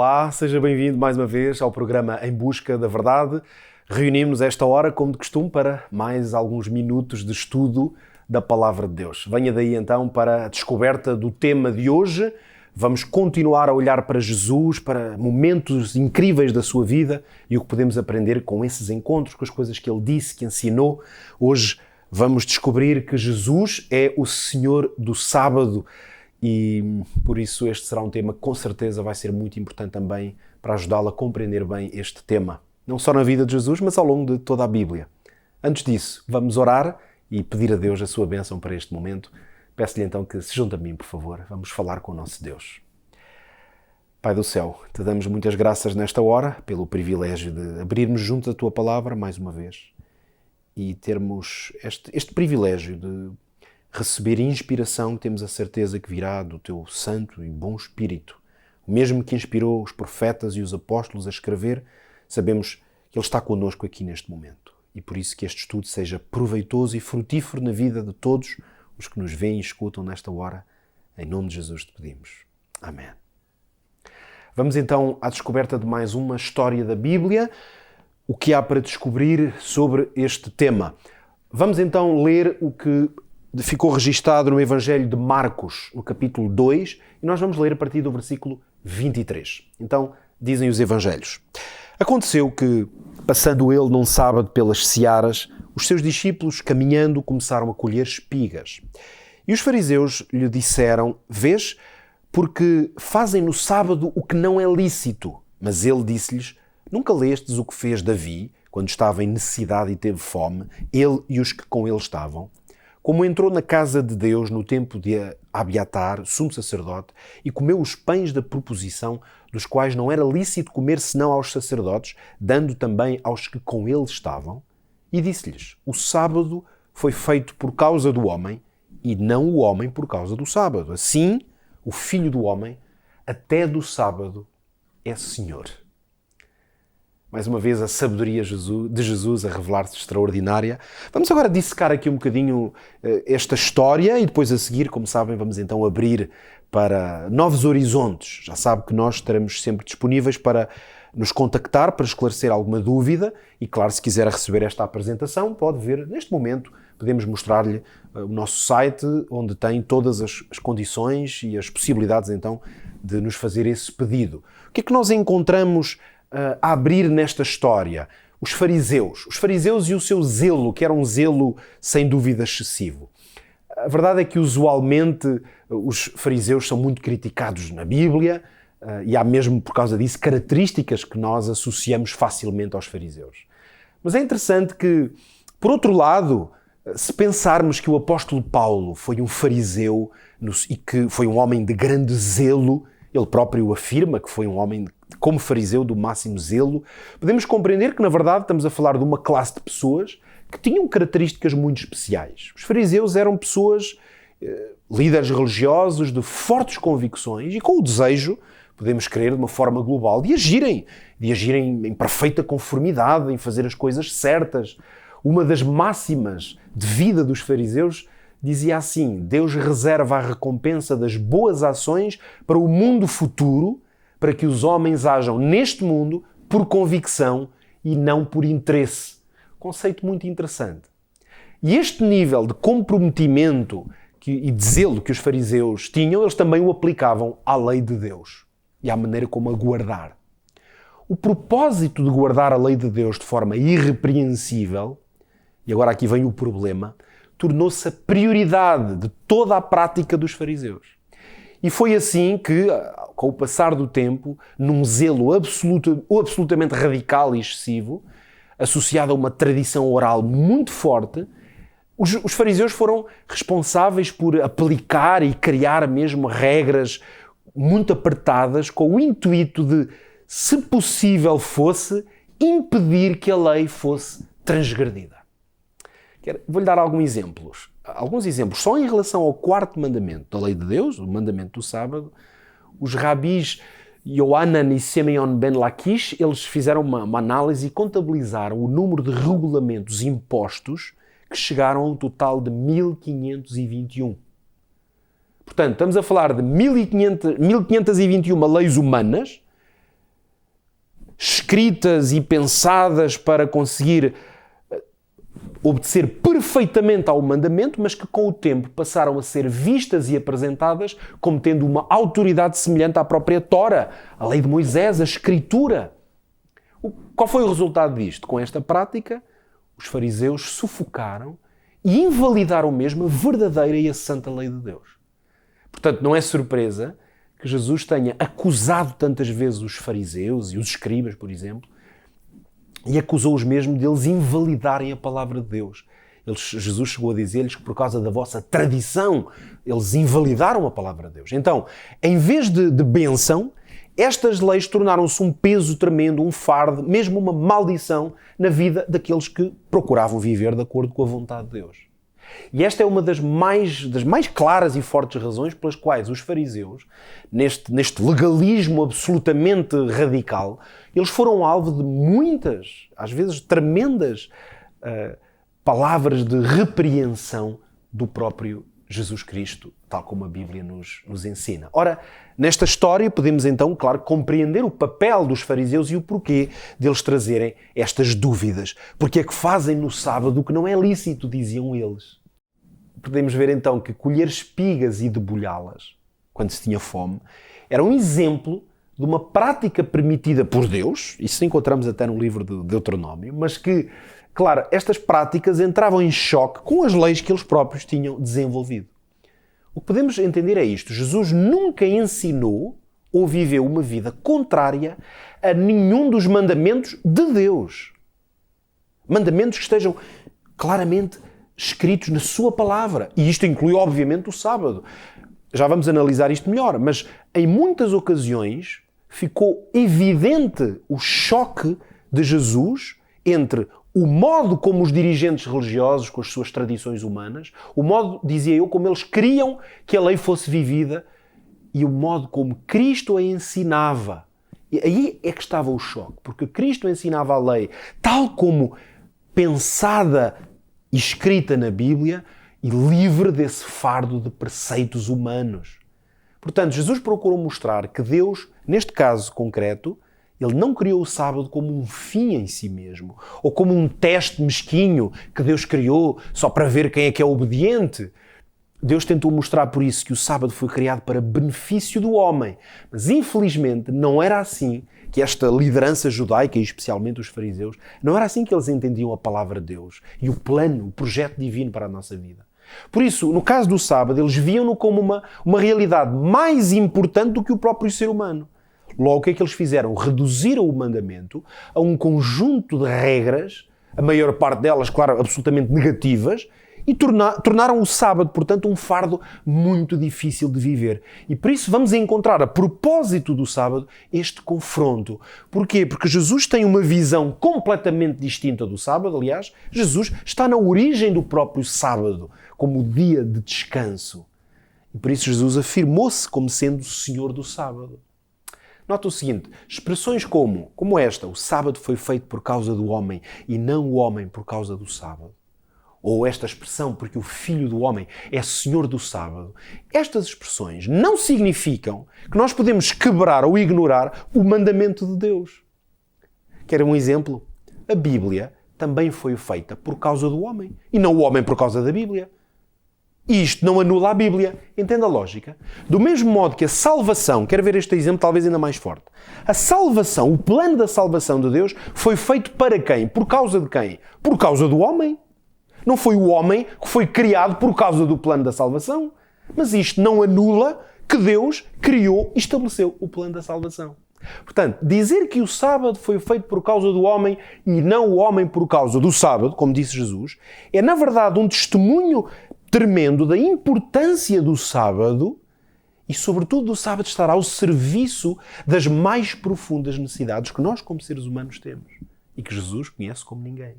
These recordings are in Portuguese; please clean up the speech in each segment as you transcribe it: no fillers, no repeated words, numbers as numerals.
Olá, seja bem-vindo mais uma vez ao programa Em Busca da Verdade. Reunimos esta hora, como de costume, para mais alguns minutos de estudo da Palavra de Deus. Venha daí então para a descoberta do tema de hoje. Vamos continuar a olhar para Jesus, para momentos incríveis da sua vida e o que podemos aprender com esses encontros, com as coisas que ele disse, que ensinou. Hoje vamos descobrir que Jesus é o Senhor do sábado. E por isso este será um tema que com certeza vai ser muito importante também para ajudá-lo a compreender bem este tema. Não só na vida de Jesus, mas ao longo de toda a Bíblia. Antes disso, vamos orar e pedir a Deus a sua bênção para este momento. Peço-lhe então que se junte a mim, por favor. Vamos falar com o nosso Deus. Pai do céu, te damos muitas graças nesta hora pelo privilégio de abrirmos juntos a tua palavra mais uma vez e termos este privilégio de receber inspiração que temos a certeza que virá do teu santo e bom Espírito. O mesmo que inspirou os profetas e os apóstolos a escrever, sabemos que Ele está connosco aqui neste momento. E por isso que este estudo seja proveitoso e frutífero na vida de todos os que nos veem e escutam nesta hora. Em nome de Jesus te pedimos. Amém. Vamos então à descoberta de mais uma história da Bíblia. O que há para descobrir sobre este tema? Vamos então ler o que ficou registado no Evangelho de Marcos, no capítulo 2, e nós vamos ler a partir do versículo 23. Então, dizem os Evangelhos. Aconteceu que, passando ele num sábado pelas searas, os seus discípulos, caminhando, começaram a colher espigas. E os fariseus lhe disseram: vês, porque fazem no sábado o que não é lícito. Mas ele disse-lhes: nunca lestes o que fez Davi, quando estava em necessidade e teve fome, ele e os que com ele estavam? Como entrou na casa de Deus no tempo de Abiatar, sumo sacerdote, e comeu os pães da proposição, dos quais não era lícito comer senão aos sacerdotes, dando também aos que com ele estavam, e disse-lhes: o sábado foi feito por causa do homem, e não o homem por causa do sábado. Assim, o Filho do Homem, até do sábado, é Senhor. Mais uma vez, a sabedoria de Jesus a revelar-se extraordinária. Vamos agora dissecar aqui um bocadinho esta história e depois a seguir, como sabem, vamos então abrir para novos horizontes. Já sabe que nós estaremos sempre disponíveis para nos contactar, para esclarecer alguma dúvida e, claro, se quiser receber esta apresentação, pode ver, neste momento, podemos mostrar-lhe o nosso site, onde tem todas as condições e as possibilidades, então, de nos fazer esse pedido. O que é que nós encontramos a abrir nesta história? Os fariseus e o seu zelo, que era um zelo sem dúvida excessivo. A verdade é que usualmente os fariseus são muito criticados na Bíblia e há mesmo por causa disso características que nós associamos facilmente aos fariseus. Mas é interessante que, por outro lado, se pensarmos que o apóstolo Paulo foi um fariseu e que foi um homem de grande zelo, ele próprio afirma que foi um homem, como fariseu, do máximo zelo, podemos compreender que, na verdade, estamos a falar de uma classe de pessoas que tinham características muito especiais. Os fariseus eram pessoas, líderes religiosos de fortes convicções e com o desejo, podemos crer de uma forma global, de agirem em perfeita conformidade, em fazer as coisas certas. Uma das máximas de vida dos fariseus dizia assim: Deus reserva a recompensa das boas ações para o mundo futuro, para que os homens ajam neste mundo por convicção e não por interesse. Conceito muito interessante. E este nível de comprometimento e de zelo que os fariseus tinham, eles também o aplicavam à lei de Deus e à maneira como a guardar. O propósito de guardar a lei de Deus de forma irrepreensível, e agora aqui vem o problema, tornou-se a prioridade de toda a prática dos fariseus. E foi assim que, com o passar do tempo, num zelo absolutamente radical e excessivo, associado a uma tradição oral muito forte, os fariseus foram responsáveis por aplicar e criar mesmo regras muito apertadas com o intuito de, se possível fosse, impedir que a lei fosse transgredida. Vou-lhe dar alguns exemplos. Só em relação ao quarto mandamento da lei de Deus, o mandamento do sábado, os rabis Yohanan e Simeon ben Laquish, eles fizeram uma análise e contabilizaram o número de regulamentos impostos que chegaram a um total de 1521. Portanto, estamos a falar de 1521 leis humanas escritas e pensadas para conseguir obedecer perfeitamente ao mandamento, mas que com o tempo passaram a ser vistas e apresentadas como tendo uma autoridade semelhante à própria Tora, a lei de Moisés, a Escritura. Qual foi o resultado disto? Com esta prática, os fariseus sufocaram e invalidaram mesmo a verdadeira e a santa lei de Deus. Portanto, não é surpresa que Jesus tenha acusado tantas vezes os fariseus e os escribas, por exemplo, e acusou-os mesmo de eles invalidarem a palavra de Deus. Jesus chegou a dizer-lhes que por causa da vossa tradição, eles invalidaram a palavra de Deus. Então, em vez de bênção, estas leis tornaram-se um peso tremendo, um fardo, mesmo uma maldição na vida daqueles que procuravam viver de acordo com a vontade de Deus. E esta é uma das mais claras e fortes razões pelas quais os fariseus, neste legalismo absolutamente radical, eles foram alvo de muitas, às vezes tremendas, palavras de repreensão do próprio Jesus Cristo, tal como a Bíblia nos ensina. Ora, nesta história podemos então, claro, compreender o papel dos fariseus e o porquê deles trazerem estas dúvidas. Porque é que fazem no sábado o que não é lícito, diziam eles. Podemos ver então que colher espigas e debulhá-las, quando se tinha fome, era um exemplo de uma prática permitida por Deus, isso encontramos até no livro de Deuteronômio, mas que, claro, estas práticas entravam em choque com as leis que eles próprios tinham desenvolvido. O que podemos entender é isto: Jesus nunca ensinou ou viveu uma vida contrária a nenhum dos mandamentos de Deus. Mandamentos que estejam claramente escritos na sua palavra. E isto inclui, obviamente, o sábado. Já vamos analisar isto melhor, mas em muitas ocasiões ficou evidente o choque de Jesus entre o modo como os dirigentes religiosos, com as suas tradições humanas, o modo, dizia eu, como eles queriam que a lei fosse vivida e o modo como Cristo a ensinava. E aí é que estava o choque, porque Cristo ensinava a lei tal como pensada e escrita na Bíblia e livre desse fardo de preceitos humanos. Portanto, Jesus procurou mostrar que Deus, neste caso concreto, Ele não criou o sábado como um fim em si mesmo, ou como um teste mesquinho que Deus criou só para ver quem é que é obediente. Deus tentou mostrar por isso que o sábado foi criado para benefício do homem. Mas, infelizmente, não era assim que esta liderança judaica, e especialmente os fariseus, não era assim que eles entendiam a palavra de Deus e o plano, o projeto divino para a nossa vida. Por isso, no caso do sábado, eles viam-no como uma realidade mais importante do que o próprio ser humano. Logo, o que é que eles fizeram? Reduziram o mandamento a um conjunto de regras, a maior parte delas, claro, absolutamente negativas, e tornaram o sábado, portanto, um fardo muito difícil de viver. E por isso vamos encontrar, a propósito do sábado, este confronto. Porquê? Porque Jesus tem uma visão completamente distinta do sábado. Aliás, Jesus está na origem do próprio sábado, como o dia de descanso. E por isso Jesus afirmou-se como sendo o Senhor do sábado. Nota o seguinte: expressões como esta, o sábado foi feito por causa do homem e não o homem por causa do sábado. Ou esta expressão, porque o Filho do Homem é Senhor do sábado. Estas expressões não significam que nós podemos quebrar ou ignorar o mandamento de Deus. Quer um exemplo? A Bíblia também foi feita por causa do homem e não o homem por causa da Bíblia. E isto não anula a Bíblia. Entenda a lógica. Do mesmo modo que a salvação, quero ver este exemplo talvez ainda mais forte. A salvação, o plano da salvação de Deus foi feito para quem? Por causa de quem? Por causa do homem. Não foi o homem que foi criado por causa do plano da salvação. Mas isto não anula que Deus criou e estabeleceu o plano da salvação. Portanto, dizer que o sábado foi feito por causa do homem e não o homem por causa do sábado, como disse Jesus, é na verdade um testemunho tremendo da importância do sábado e, sobretudo, do sábado estar ao serviço das mais profundas necessidades que nós, como seres humanos, temos e que Jesus conhece como ninguém.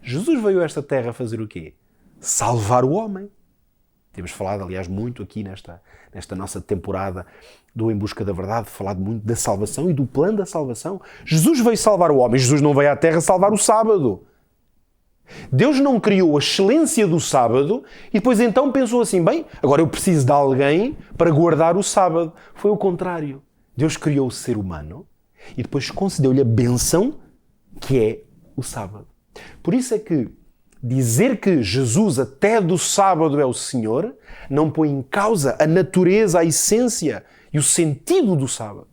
Jesus veio a esta terra fazer o quê? Salvar o homem. Temos falado, aliás, muito aqui nesta nossa temporada do Em Busca da Verdade, falado muito da salvação e do plano da salvação. Jesus veio salvar o homem. Jesus não veio à terra salvar o sábado. Deus não criou a excelência do sábado e depois então pensou assim, bem, agora eu preciso de alguém para guardar o sábado. Foi o contrário. Deus criou o ser humano E depois concedeu-lhe a bênção que é o sábado. Por isso é que dizer que Jesus até do sábado é o Senhor não põe em causa a natureza, a essência e o sentido do sábado.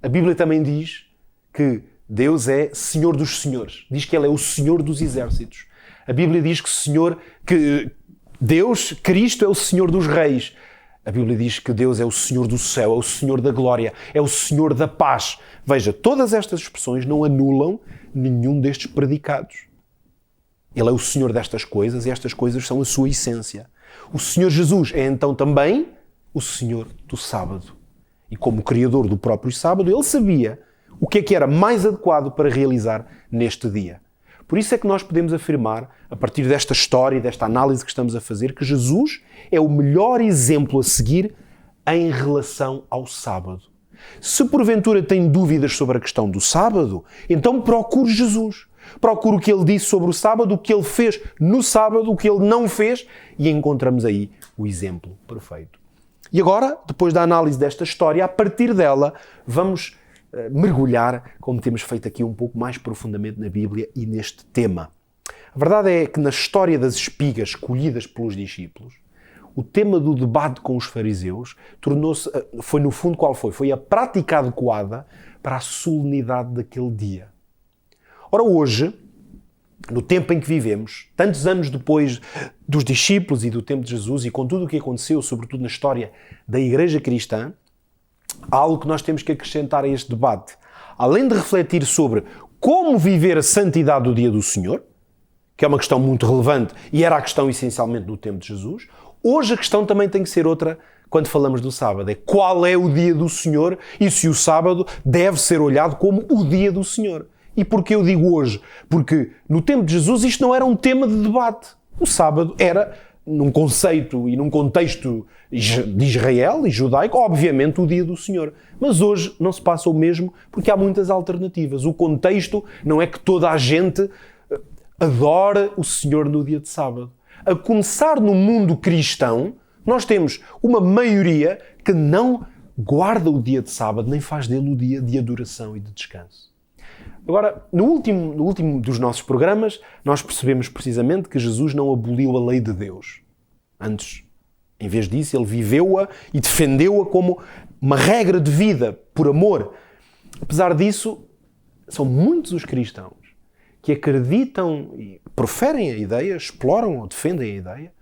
A Bíblia também diz que Deus é Senhor dos Senhores. Diz que Ele é o Senhor dos exércitos. A Bíblia diz que Deus, Cristo, é o Senhor dos reis. A Bíblia diz que Deus é o Senhor do céu, é o Senhor da glória, é o Senhor da paz. Veja, todas estas expressões não anulam nenhum destes predicados. Ele é o Senhor destas coisas e estas coisas são a sua essência. O Senhor Jesus é então também o Senhor do sábado. E como Criador do próprio sábado, Ele sabia o que era mais adequado para realizar neste dia. Por isso é que nós podemos afirmar, a partir desta história e desta análise que estamos a fazer, que Jesus é o melhor exemplo a seguir em relação ao sábado. Se porventura tem dúvidas sobre a questão do sábado, então procure Jesus. Procure o que Ele disse sobre o sábado, o que Ele fez no sábado, o que Ele não fez, e encontramos aí o exemplo perfeito. E agora, depois da análise desta história, a partir dela, vamos mergulhar, como temos feito aqui um pouco mais profundamente na Bíblia e neste tema. A verdade é que na história das espigas colhidas pelos discípulos, o tema do debate com os fariseus foi no fundo qual foi? Foi a prática adequada para a solenidade daquele dia. Ora, hoje, no tempo em que vivemos, tantos anos depois dos discípulos e do tempo de Jesus e com tudo o que aconteceu, sobretudo na história da Igreja Cristã, há algo que nós temos que acrescentar a este debate. Além de refletir sobre como viver a santidade do dia do Senhor, que é uma questão muito relevante e era a questão essencialmente do tempo de Jesus, hoje a questão também tem que ser outra quando falamos do sábado. É qual é o dia do Senhor e se o sábado deve ser olhado como o dia do Senhor. E porquê eu digo hoje? Porque no tempo de Jesus isto não era um tema de debate. O sábado era, num conceito e num contexto de Israel e judaico, obviamente o dia do Senhor. Mas hoje não se passa o mesmo porque há muitas alternativas. O contexto não é que toda a gente adora o Senhor no dia de sábado. A começar no mundo cristão, nós temos uma maioria que não guarda o dia de sábado, nem faz dele o dia de adoração e de descanso. Agora, no último dos nossos programas, nós percebemos precisamente que Jesus não aboliu a lei de Deus. Antes, em vez disso, ele viveu-a e defendeu-a como uma regra de vida, por amor. Apesar disso, são muitos os cristãos que acreditam e proferem a ideia, exploram ou defendem a ideia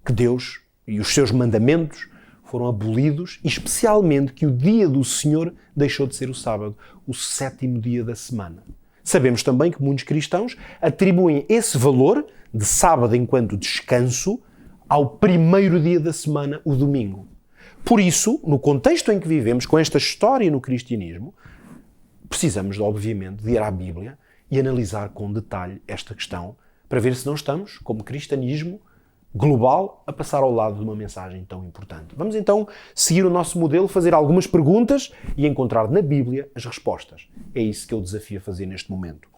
que Deus e os seus mandamentos foram abolidos, e especialmente que o dia do Senhor deixou de ser o sábado, o 7º dia da semana. Sabemos também que muitos cristãos atribuem esse valor de sábado enquanto descanso ao primeiro dia da semana, o domingo. Por isso, no contexto em que vivemos, com esta história no cristianismo, precisamos, obviamente, de ir à Bíblia e analisar com detalhe esta questão para ver se não estamos, como cristianismo global, a passar ao lado de uma mensagem tão importante. Vamos então seguir o nosso modelo, fazer algumas perguntas e encontrar na Bíblia as respostas. É isso que eu desafio a fazer neste momento.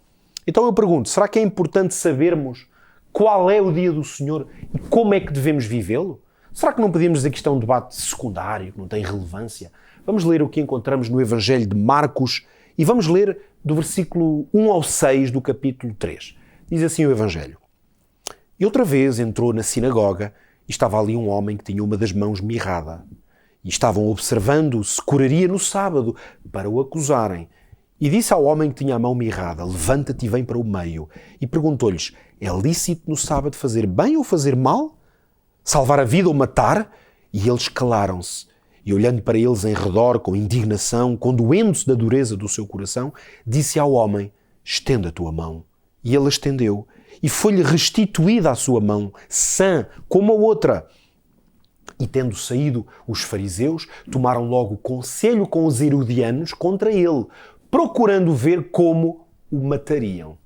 Então eu pergunto, será que é importante sabermos qual é o dia do Senhor e como é que devemos vivê-lo? Será que não podemos dizer que isto é um debate secundário, que não tem relevância? Vamos ler o que encontramos no Evangelho de Marcos e vamos ler do versículo 1 ao 6 do capítulo 3. Diz assim o Evangelho. E outra vez entrou na sinagoga e estava ali um homem que tinha uma das mãos mirrada. E estavam observando se curaria no sábado para o acusarem. E disse ao homem que tinha a mão mirrada, levanta-te e vem para o meio. E perguntou-lhes, é lícito no sábado fazer bem ou fazer mal? Salvar a vida ou matar? E eles calaram-se. E olhando para eles em redor com indignação, condoendo-se da dureza do seu coração, disse ao homem, estenda a tua mão. E ele a estendeu. E foi-lhe restituída a sua mão, sã como a outra. E tendo saído os fariseus, tomaram logo conselho com os herodianos contra ele, procurando ver como o matariam.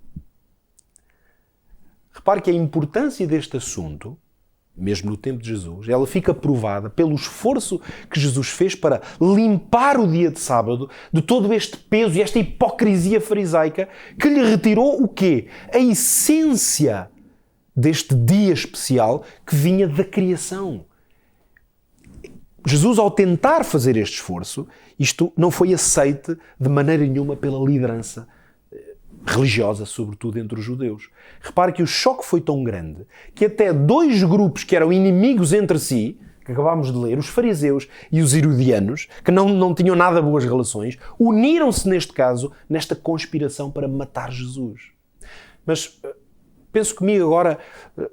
Repare que a importância deste assunto, mesmo no tempo de Jesus, ela fica provada pelo esforço que Jesus fez para limpar o dia de sábado de todo este peso e esta hipocrisia farisaica que lhe retirou o quê? A essência deste dia especial que vinha da criação. Jesus, ao tentar fazer este esforço, isto não foi aceite de maneira nenhuma pela liderança religiosa, sobretudo entre os judeus. Repare que o choque foi tão grande que até dois grupos que eram inimigos entre si, que acabámos de ler, os fariseus e os herodianos, que não tinham nada boas relações, uniram-se neste caso, nesta conspiração para matar Jesus. Mas penso comigo agora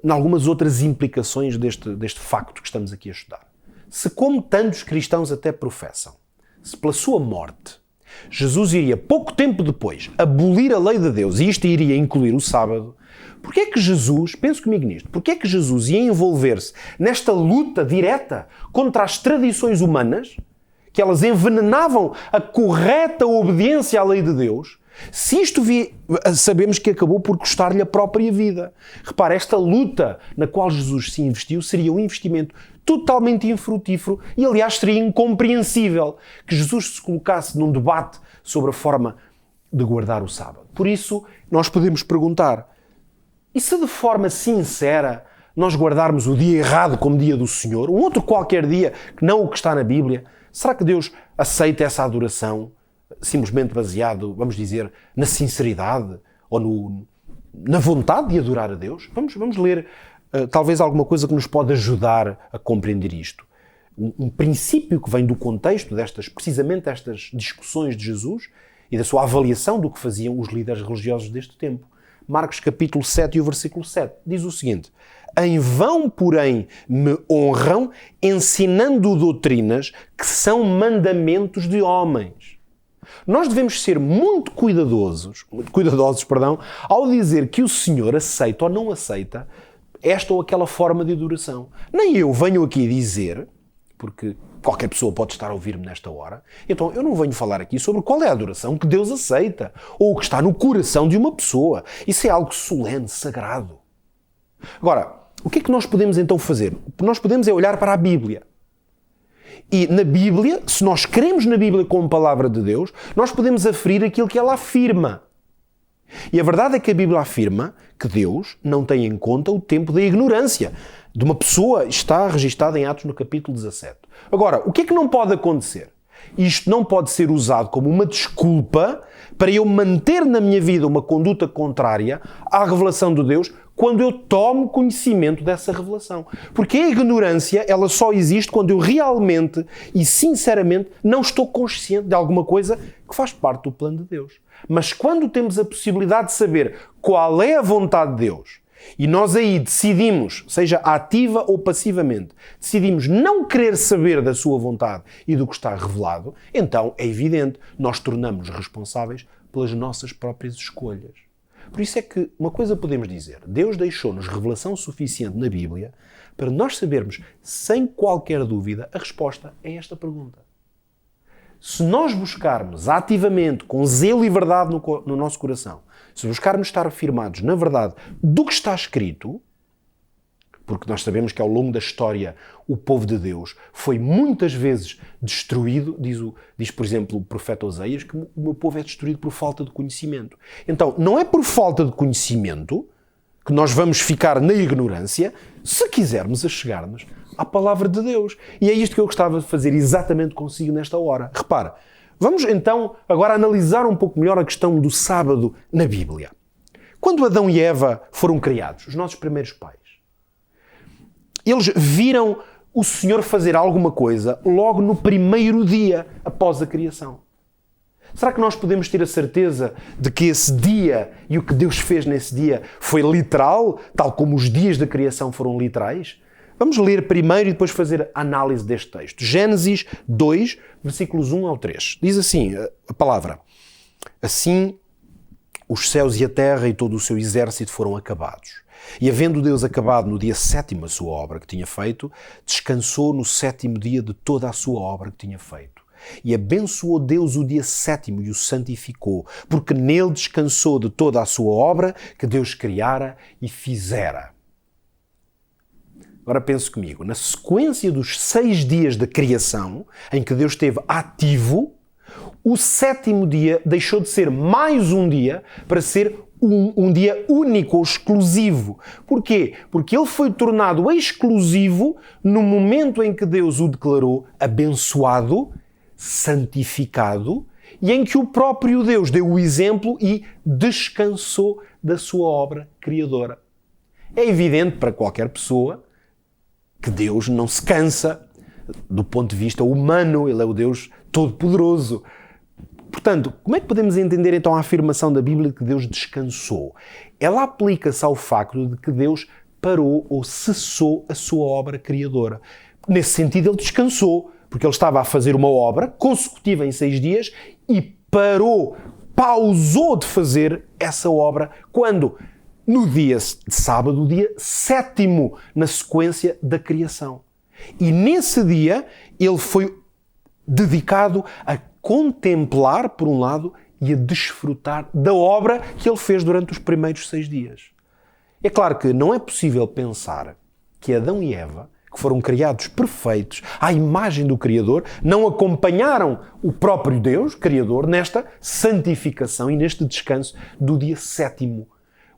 em algumas outras implicações deste facto que estamos aqui a estudar. Se, como tantos cristãos até professam, se pela sua morte Jesus iria, pouco tempo depois, abolir a lei de Deus e isto iria incluir o sábado, porquê é que Jesus, penso comigo nisto, porquê é que Jesus ia envolver-se nesta luta direta contra as tradições humanas, que elas envenenavam a correta obediência à lei de Deus, se isto sabemos que acabou por custar-lhe a própria vida. Repare, esta luta na qual Jesus se investiu seria um investimento totalmente infrutífero e, aliás, seria incompreensível que Jesus se colocasse num debate sobre a forma de guardar o sábado. Por isso, nós podemos perguntar, e se de forma sincera nós guardarmos o dia errado como dia do Senhor, um outro qualquer dia que não o que está na Bíblia, será que Deus aceita essa adoração simplesmente baseado, vamos dizer, na sinceridade ou na vontade de adorar a Deus? Vamos ler talvez alguma coisa que nos pode ajudar a compreender isto. Um princípio que vem do contexto precisamente destas discussões de Jesus e da sua avaliação do que faziam os líderes religiosos deste tempo. Marcos capítulo 7 e o versículo 7 diz o seguinte: em vão, porém, me honram, ensinando doutrinas que são mandamentos de homens. Nós devemos ser muito cuidadosos, ao dizer que o Senhor aceita ou não aceita esta ou aquela forma de adoração. Nem eu venho aqui dizer, porque qualquer pessoa pode estar a ouvir-me nesta hora, então eu não venho falar aqui sobre qual é a adoração que Deus aceita, ou o que está no coração de uma pessoa. Isso é algo solene, sagrado. Agora, o que é que nós podemos então fazer? O que nós podemos é olhar para a Bíblia. E na Bíblia, se nós cremos na Bíblia como palavra de Deus, nós podemos aferir aquilo que ela afirma. E a verdade é que a Bíblia afirma que Deus não tem em conta o tempo da ignorância de uma pessoa. Está registado em Atos no capítulo 17. Agora, o que é que não pode acontecer? Isto não pode ser usado como uma desculpa para eu manter na minha vida uma conduta contrária à revelação de Deus quando eu tomo conhecimento dessa revelação. Porque a ignorância, ela só existe quando eu realmente e sinceramente não estou consciente de alguma coisa que faz parte do plano de Deus. Mas quando temos a possibilidade de saber qual é a vontade de Deus e nós aí decidimos, seja ativa ou passivamente, decidimos não querer saber da sua vontade e do que está revelado, então é evidente, nós tornamos-nos responsáveis pelas nossas próprias escolhas. Por isso é que uma coisa podemos dizer, Deus deixou-nos revelação suficiente na Bíblia para nós sabermos, sem qualquer dúvida, a resposta a esta pergunta. Se nós buscarmos ativamente, com zelo e verdade no nosso coração, se buscarmos estar afirmados na verdade do que está escrito, porque nós sabemos que ao longo da história o povo de Deus foi muitas vezes destruído, diz por exemplo o profeta Oseias, que o meu povo é destruído por falta de conhecimento. Então, não é por falta de conhecimento que nós vamos ficar na ignorância se quisermos achegar-nos à palavra de Deus. E é isto que eu gostava de fazer exatamente consigo nesta hora. Repara, vamos então agora analisar um pouco melhor a questão do sábado na Bíblia. Quando Adão e Eva foram criados, os nossos primeiros pais, eles viram o Senhor fazer alguma coisa logo no primeiro dia após a criação. Será que nós podemos ter a certeza de que esse dia e o que Deus fez nesse dia foi literal, tal como os dias da criação foram literais? Vamos ler primeiro e depois fazer a análise deste texto. Gênesis 2, versículos 1 ao 3. Diz assim a palavra: assim os céus e a terra e todo o seu exército foram acabados. E havendo Deus acabado no dia 7º a sua obra que tinha feito, descansou no 7º dia de toda a sua obra que tinha feito. E abençoou Deus o dia 7º e o santificou, porque nele descansou de toda a sua obra que Deus criara e fizera. Agora pense comigo, na sequência dos 6 dias da criação, em que Deus esteve ativo, o 7º dia deixou de ser mais um dia para ser um dia único ou exclusivo. Porquê? Porque ele foi tornado exclusivo no momento em que Deus o declarou abençoado, santificado, e em que o próprio Deus deu o exemplo e descansou da sua obra criadora. É evidente para qualquer pessoa que Deus não se cansa do ponto de vista humano, ele é o Deus todo-poderoso. Portanto, como é que podemos entender então a afirmação da Bíblia de que Deus descansou? Ela aplica-se ao facto de que Deus parou ou cessou a sua obra criadora. Nesse sentido, ele descansou, porque ele estava a fazer uma obra consecutiva em 6 dias e pausou de fazer essa obra quando? No dia de sábado, o dia 7º na sequência da criação. E nesse dia ele foi dedicado a contemplar, por um lado, e a desfrutar da obra que ele fez durante os primeiros 6 dias. É claro que não é possível pensar que Adão e Eva, que foram criados perfeitos, à imagem do Criador, não acompanharam o próprio Deus, Criador, nesta santificação e neste descanso do dia 7º.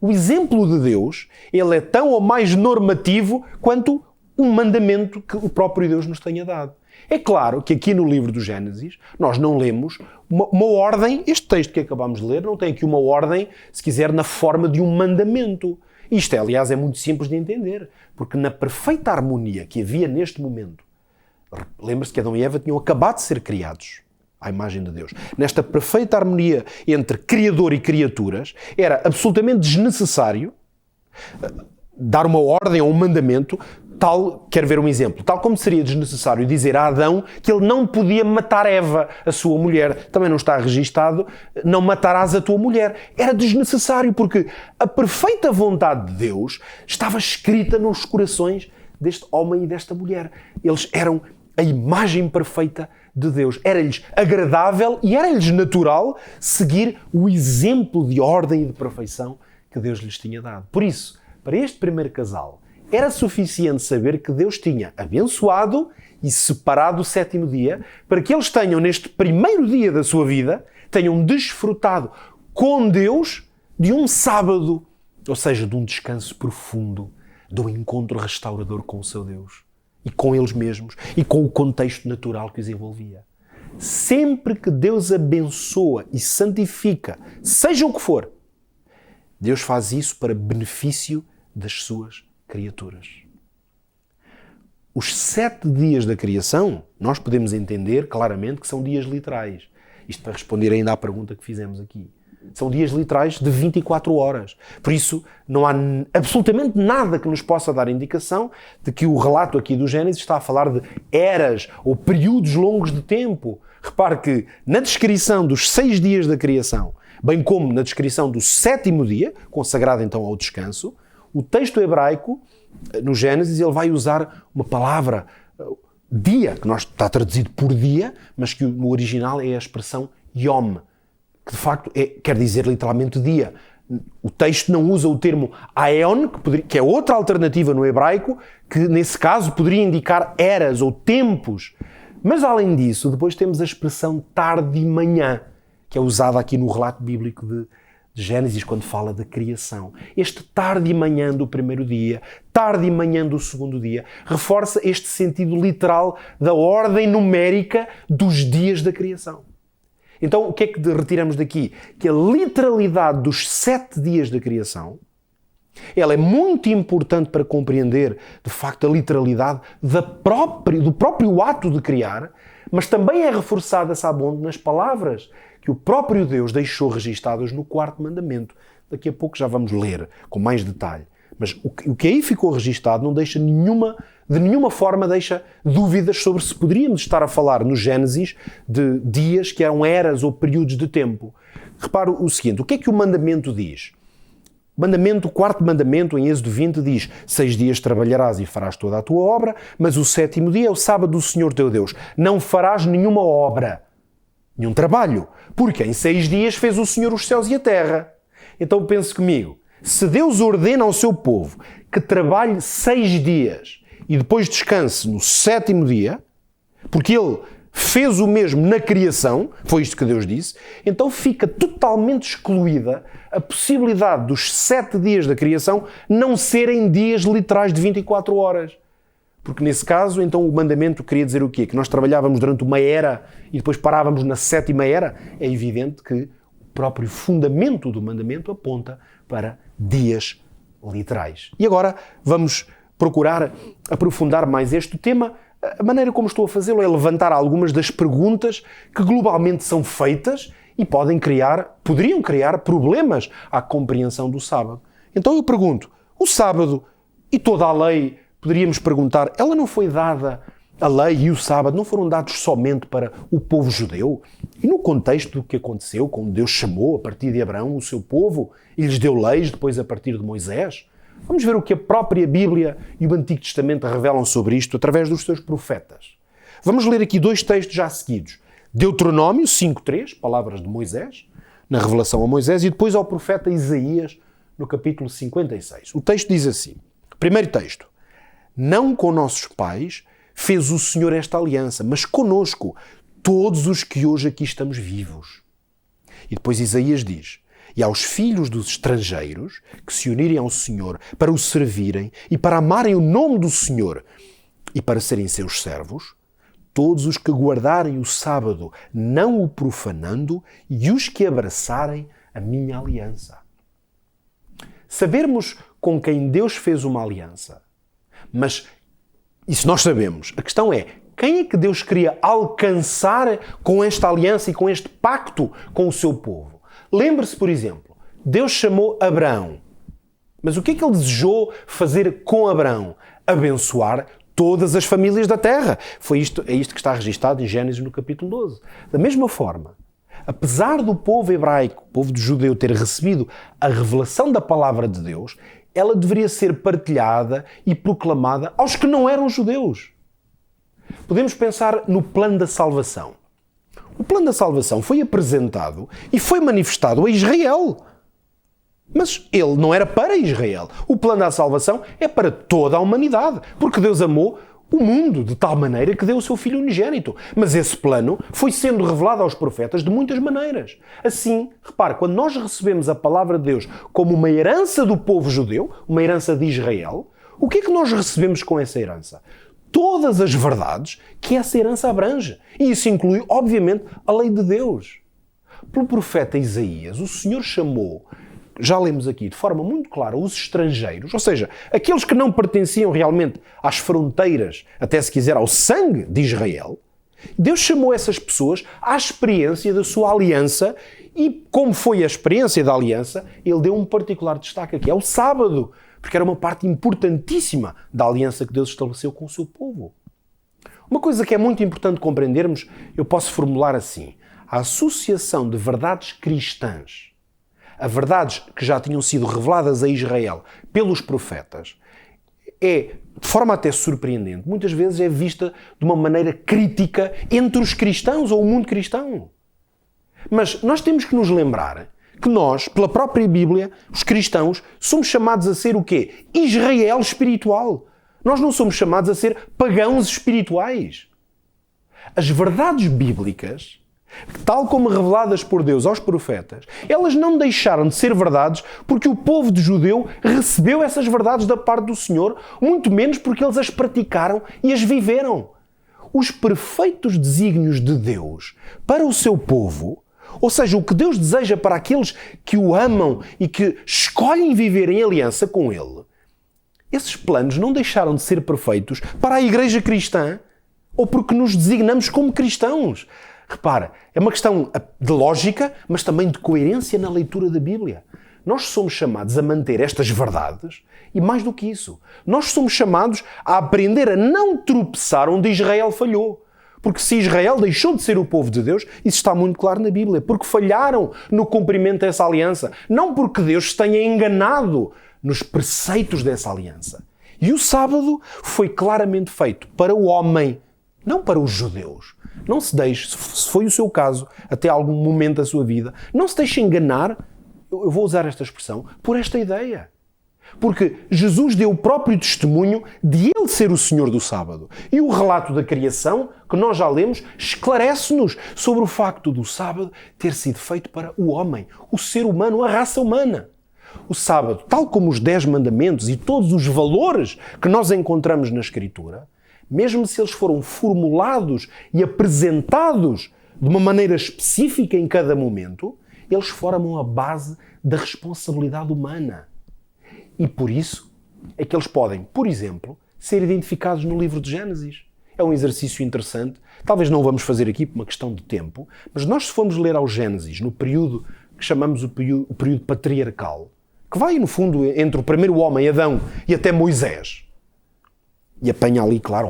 O exemplo de Deus, ele é tão ou mais normativo quanto um mandamento que o próprio Deus nos tenha dado. É claro que aqui no livro do Gênesis nós não lemos uma ordem, este texto que acabamos de ler não tem aqui uma ordem, se quiser, na forma de um mandamento. Isto, aliás, é muito simples de entender, porque na perfeita harmonia que havia neste momento, lembra-se que Adão e Eva tinham acabado de ser criados à imagem de Deus. Nesta perfeita harmonia entre Criador e criaturas, era absolutamente desnecessário dar uma ordem ou um mandamento tal, quero ver um exemplo, tal como seria desnecessário dizer a Adão que ele não podia matar Eva, a sua mulher. Também não está registado, não matarás a tua mulher. Era desnecessário porque a perfeita vontade de Deus estava escrita nos corações deste homem e desta mulher. Eles eram a imagem perfeita de Deus. Era-lhes agradável e era-lhes natural seguir o exemplo de ordem e de perfeição que Deus lhes tinha dado. Por isso, para este primeiro casal, era suficiente saber que Deus tinha abençoado e separado o 7º dia para que eles tenham, neste primeiro dia da sua vida, tenham desfrutado com Deus de um sábado, ou seja, de um descanso profundo, de um encontro restaurador com o seu Deus e com eles mesmos e com o contexto natural que os envolvia. Sempre que Deus abençoa e santifica, seja o que for, Deus faz isso para benefício das suas criaturas. Os 7 dias da criação, nós podemos entender claramente que são dias literais. Isto para responder ainda à pergunta que fizemos aqui. São dias literais de 24 horas. Por isso, não há absolutamente nada que nos possa dar indicação de que o relato aqui do Gênesis está a falar de eras ou períodos longos de tempo. Repare que na descrição dos 6 dias da criação, bem como na descrição do 7º dia, consagrado então ao descanso, o texto hebraico, no Gênesis, ele vai usar uma palavra, dia, que está traduzido por dia, mas que no original é a expressão yom, que de facto quer dizer literalmente dia. O texto não usa o termo aeon, que é outra alternativa no hebraico, que nesse caso poderia indicar eras ou tempos. Mas além disso, depois temos a expressão tarde e manhã, que é usada aqui no relato bíblico de Gênesis, quando fala da criação. Este tarde e manhã do primeiro dia, tarde e manhã do segundo dia, reforça este sentido literal da ordem numérica dos dias da criação. Então, o que é que retiramos daqui? Que a literalidade dos 7 dias da criação, ela é muito importante para compreender, de facto, a literalidade do próprio ato de criar, mas também é reforçada, sabe onde? Nas palavras que o próprio Deus deixou registadas no 4º mandamento. Daqui a pouco já vamos ler com mais detalhe. Mas o que aí ficou registado não deixa de nenhuma forma deixa dúvidas sobre se poderíamos estar a falar no Gênesis de dias que eram eras ou períodos de tempo. Repara o seguinte, o que é que o mandamento diz? O 4º mandamento, em Êxodo 20, diz: 6 dias trabalharás e farás toda a tua obra, mas o 7º dia é o sábado do Senhor teu Deus. Não farás nenhuma obra, nenhum trabalho, porque em 6 dias fez o Senhor os céus e a terra. Então pense comigo, se Deus ordena ao seu povo que trabalhe 6 dias e depois descanse no 7º dia, porque Ele fez o mesmo na criação, foi isto que Deus disse, então fica totalmente excluída a possibilidade dos 7 dias da criação não serem dias literais de 24 horas. Porque nesse caso, então o mandamento queria dizer o quê? Que nós trabalhávamos durante uma era e depois parávamos na 7ª era? É evidente que o próprio fundamento do mandamento aponta para dias literais. E agora vamos procurar aprofundar mais este tema. A maneira como estou a fazê-lo é levantar algumas das perguntas que globalmente são feitas e poderiam criar problemas à compreensão do sábado. Então eu pergunto, o sábado e toda a lei, poderíamos perguntar, ela não foi dada, a lei e o sábado não foram dados somente para o povo judeu? E no contexto do que aconteceu, quando Deus chamou a partir de Abraão o seu povo e lhes deu leis depois a partir de Moisés? Vamos ver o que a própria Bíblia e o Antigo Testamento revelam sobre isto através dos seus profetas. Vamos ler aqui 2 textos já seguidos. Deuteronômio 5:3, palavras de Moisés, na revelação a Moisés, e depois ao profeta Isaías, no capítulo 56. O texto diz assim, primeiro texto, não com nossos pais fez o Senhor esta aliança, mas conosco, todos os que hoje aqui estamos vivos. E depois Isaías diz, e aos filhos dos estrangeiros que se unirem ao Senhor para o servirem e para amarem o nome do Senhor e para serem seus servos, todos os que guardarem o sábado, não o profanando, e os que abraçarem a minha aliança. Sabermos com quem Deus fez uma aliança, mas isso nós sabemos. A questão é, quem é que Deus queria alcançar com esta aliança e com este pacto com o seu povo? Lembre-se, por exemplo, Deus chamou Abraão. Mas o que é que ele desejou fazer com Abraão? Abençoar todas as famílias da terra. É isto que está registado em Gênesis no capítulo 12. Da mesma forma, apesar do povo hebraico, o povo judeu, ter recebido a revelação da palavra de Deus, ela deveria ser partilhada e proclamada aos que não eram judeus. Podemos pensar no plano da salvação. O plano da salvação foi apresentado e foi manifestado a Israel. Mas ele não era para Israel. O plano da salvação é para toda a humanidade, porque Deus amou o mundo de tal maneira que deu o seu Filho unigênito. Mas esse plano foi sendo revelado aos profetas de muitas maneiras. Assim, repare, quando nós recebemos a palavra de Deus como uma herança do povo judeu, uma herança de Israel, o que é que nós recebemos com essa herança? Todas as verdades que essa herança abrange. E isso inclui, obviamente, a lei de Deus. Pelo profeta Isaías, o Senhor chamou, já lemos aqui de forma muito clara, os estrangeiros, ou seja, aqueles que não pertenciam realmente às fronteiras, até se quiser ao sangue de Israel. Deus chamou essas pessoas à experiência da sua aliança e, como foi a experiência da aliança, ele deu um particular destaque aqui, é o sábado, porque era uma parte importantíssima da aliança que Deus estabeleceu com o seu povo. Uma coisa que é muito importante compreendermos, eu posso formular assim, a associação de verdades cristãs a verdades que já tinham sido reveladas a Israel pelos profetas, de forma até surpreendente, muitas vezes é vista de uma maneira crítica entre os cristãos ou o mundo cristão. Mas nós temos que nos lembrar que nós, pela própria Bíblia, os cristãos, somos chamados a ser o quê? Israel espiritual. Nós não somos chamados a ser pagãos espirituais. As verdades bíblicas, tal como reveladas por Deus aos profetas, elas não deixaram de ser verdades porque o povo de judeu recebeu essas verdades da parte do Senhor, muito menos porque eles as praticaram e as viveram. Os perfeitos desígnios de Deus para o seu povo, ou seja, o que Deus deseja para aqueles que o amam e que escolhem viver em aliança com Ele, esses planos não deixaram de ser perfeitos para a Igreja cristã ou porque nos designamos como cristãos. Repara, é uma questão de lógica, mas também de coerência na leitura da Bíblia. Nós somos chamados a manter estas verdades e, mais do que isso, nós somos chamados a aprender a não tropeçar onde Israel falhou. Porque se Israel deixou de ser o povo de Deus, isso está muito claro na Bíblia, porque falharam no cumprimento dessa aliança. Não porque Deus se tenha enganado nos preceitos dessa aliança. E o sábado foi claramente feito para o homem, não para os judeus. Não se deixe, se foi o seu caso, até algum momento da sua vida, não se deixe enganar, eu vou usar esta expressão, por esta ideia. Porque Jesus deu o próprio testemunho de Ele ser o Senhor do sábado. E o relato da criação, que nós já lemos, esclarece-nos sobre o facto do sábado ter sido feito para o homem, o ser humano, a raça humana. O sábado, tal como os 10 mandamentos e todos os valores que nós encontramos na Escritura, mesmo se eles foram formulados e apresentados de uma maneira específica em cada momento, eles formam a base da responsabilidade humana. E por isso é que eles podem, por exemplo, ser identificados no livro de Gênesis. É um exercício interessante. Talvez não vamos fazer aqui por uma questão de tempo, mas nós, se formos ler ao Gênesis, no período que chamamos o período patriarcal, que vai, no fundo, entre o primeiro homem, Adão, e até Moisés, e apanha ali, claro,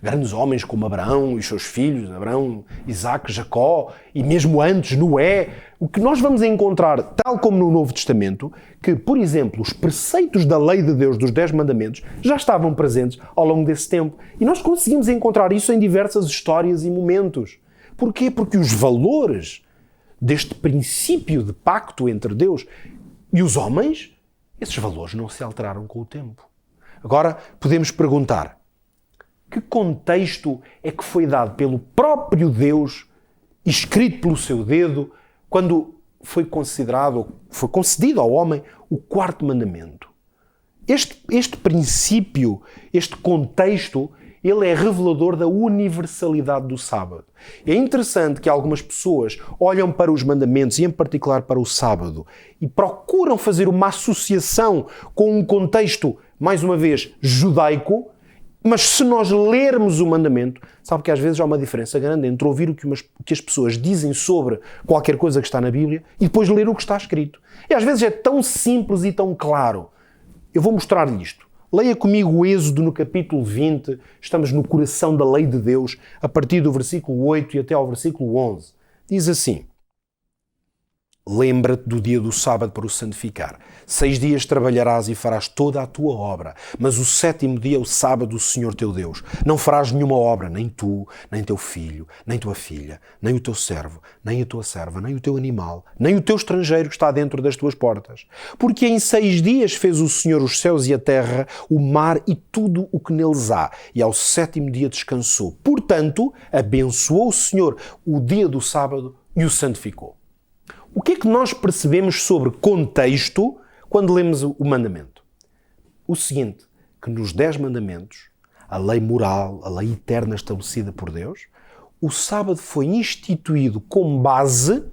grandes homens como Abraão e os seus filhos, Abraão, Isaac, Jacó, e mesmo antes, Noé. O que nós vamos encontrar, tal como no Novo Testamento, que, por exemplo, os preceitos da lei de Deus, dos 10 mandamentos, já estavam presentes ao longo desse tempo. E nós conseguimos encontrar isso em diversas histórias e momentos. Porquê? Porque os valores deste princípio de pacto entre Deus e os homens, esses valores não se alteraram com o tempo. Agora, podemos perguntar, que contexto é que foi dado pelo próprio Deus, escrito pelo seu dedo, quando foi concedido ao homem o 4º mandamento? Este princípio, este contexto, ele é revelador da universalidade do sábado. É interessante que algumas pessoas olham para os mandamentos, e em particular para o sábado, e procuram fazer uma associação com um contexto, mais uma vez, judaico, mas se nós lermos o mandamento, sabe que às vezes há uma diferença grande entre ouvir o que as pessoas dizem sobre qualquer coisa que está na Bíblia e depois ler o que está escrito. E às vezes é tão simples e tão claro. Eu vou mostrar-lhe isto. Leia comigo o Êxodo no capítulo 20, estamos no coração da lei de Deus, a partir do versículo 8 e até ao versículo 11. Diz assim: lembra-te do dia do sábado para o santificar. 6 dias trabalharás e farás toda a tua obra, mas o 7º dia é o sábado do Senhor teu Deus. Não farás nenhuma obra, nem tu, nem teu filho, nem tua filha, nem o teu servo, nem a tua serva, nem o teu animal, nem o teu estrangeiro que está dentro das tuas portas. Porque em 6 dias fez o Senhor os céus e a terra, o mar e tudo o que neles há, e ao 7º dia descansou. Portanto, abençoou o Senhor o dia do sábado e o santificou. O que é que nós percebemos sobre contexto quando lemos o mandamento? O seguinte, que nos 10 mandamentos, a lei moral, a lei eterna estabelecida por Deus, o sábado foi instituído com base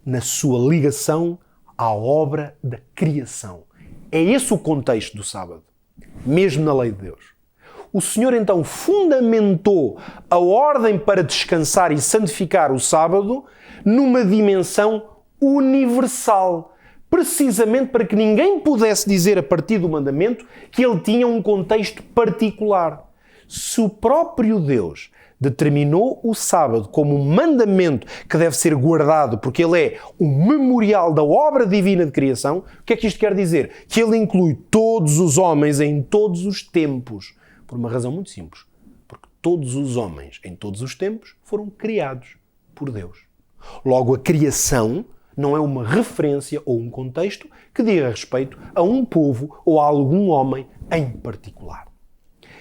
na sua ligação à obra da criação. É esse o contexto do sábado, mesmo na lei de Deus. O Senhor então fundamentou a ordem para descansar e santificar o sábado numa dimensão universal, precisamente para que ninguém pudesse dizer a partir do mandamento que ele tinha um contexto particular. Se o próprio Deus determinou o sábado como um mandamento que deve ser guardado porque ele é um memorial da obra divina de criação, o que é que isto quer dizer? Que ele inclui todos os homens em todos os tempos, por uma razão muito simples, porque todos os homens em todos os tempos foram criados por Deus. Logo, a criação não é uma referência ou um contexto que diga respeito a um povo ou a algum homem em particular.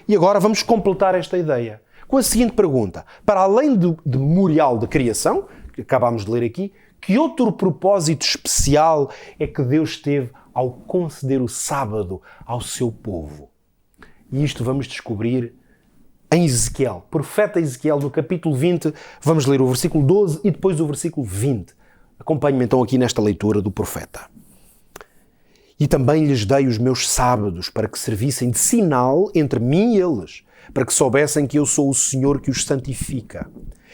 E agora vamos completar esta ideia com a seguinte pergunta. Para além de memorial de criação, que acabámos de ler aqui, que outro propósito especial é que Deus teve ao conceder o sábado ao seu povo? E isto vamos descobrir em Ezequiel, profeta Ezequiel, no capítulo 20, vamos ler o versículo 12 e depois o versículo 20. Acompanhe-me então aqui nesta leitura do profeta. E também lhes dei os meus sábados para que servissem de sinal entre mim e eles, para que soubessem que eu sou o Senhor que os santifica.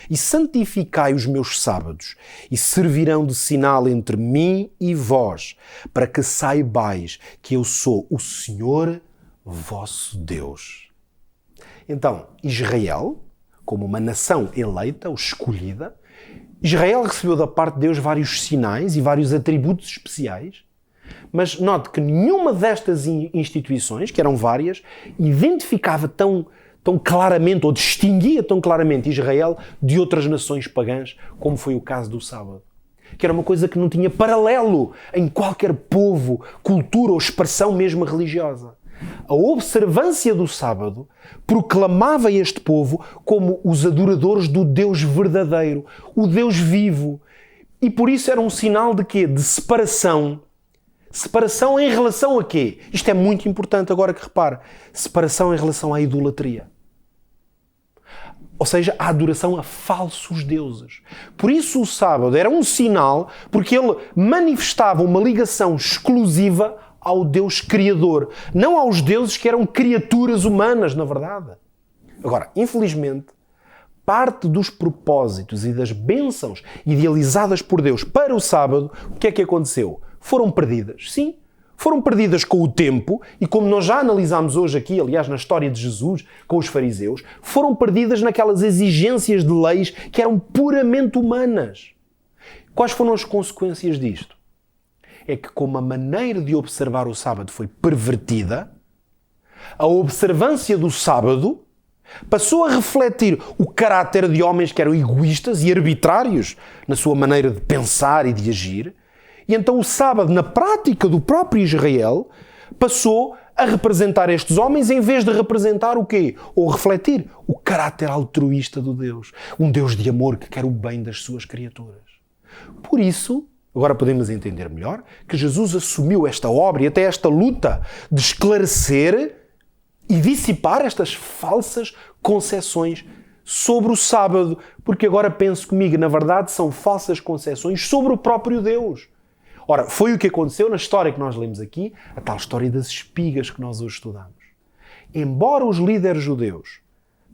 E santificai os meus sábados, e servirão de sinal entre mim e vós, para que saibais que eu sou o Senhor vosso Deus. Então, Israel, como uma nação eleita ou escolhida, Israel recebeu da parte de Deus vários sinais e vários atributos especiais, mas note que nenhuma destas instituições, que eram várias, identificava tão claramente, ou distinguia tão claramente Israel de outras nações pagãs, como foi o caso do sábado. que era uma coisa que não tinha paralelo em qualquer povo, cultura ou expressão mesmo religiosa. A observância do sábado proclamava este povo como os adoradores do Deus verdadeiro, o Deus vivo. E por isso era um sinal de quê? De separação. Separação em relação a quê? Isto é muito importante agora que repare. Separação em relação à idolatria. Ou seja, a adoração a falsos deuses. Por isso o sábado era um sinal, porque ele manifestava uma ligação exclusiva ao Deus Criador, não aos deuses que eram criaturas humanas, na verdade. Agora, infelizmente, parte dos propósitos e das bênçãos idealizadas por Deus para o sábado, o que é que aconteceu? Foram perdidas. Sim, foram perdidas com o tempo e, como nós já analisámos hoje aqui, aliás, na história de Jesus com os fariseus, foram perdidas naquelas exigências de leis que eram puramente humanas. Quais foram as consequências disto? É que, como a maneira de observar o sábado foi pervertida, a observância do sábado passou a refletir o caráter de homens que eram egoístas e arbitrários na sua maneira de pensar e de agir. E então o sábado, na prática do próprio Israel, passou a representar estes homens em vez de representar o quê? Ou refletir o caráter altruísta do Deus. Um Deus de amor que quer o bem das suas criaturas. Por isso, agora podemos entender melhor que Jesus assumiu esta obra e até esta luta de esclarecer e dissipar estas falsas concepções sobre o sábado. Porque agora penso comigo, na verdade, são falsas concepções sobre o próprio Deus. Ora, foi o que aconteceu na história que nós lemos aqui, a tal história das espigas que nós hoje estudamos. Embora os líderes judeus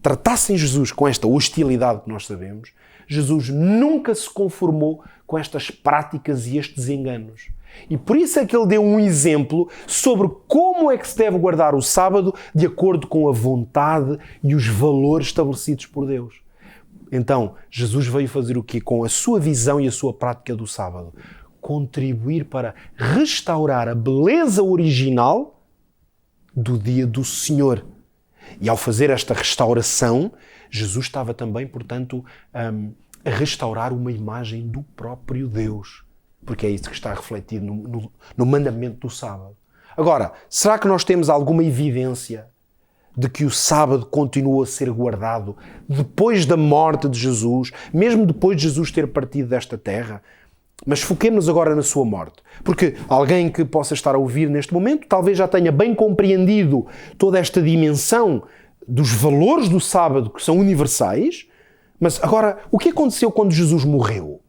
tratassem Jesus com esta hostilidade que nós sabemos, Jesus nunca se conformou com estas práticas e estes enganos. E por isso é que ele deu um exemplo sobre como é que se deve guardar o sábado de acordo com a vontade e os valores estabelecidos por Deus. Então, Jesus veio fazer o quê? Com a sua visão e a sua prática do sábado. Contribuir para restaurar a beleza original do dia do Senhor. E ao fazer esta restauração, Jesus estava também, portanto, a restaurar uma imagem do próprio Deus. Porque é isso que está refletido no mandamento do sábado. Agora, será que nós temos alguma evidência de que o sábado continuou a ser guardado depois da morte de Jesus, mesmo depois de Jesus ter partido desta terra? Mas foquemos agora na sua morte. Porque alguém que possa estar a ouvir neste momento talvez já tenha bem compreendido toda esta dimensão dos valores do sábado que são universais. Mas agora, o que aconteceu quando Jesus morreu?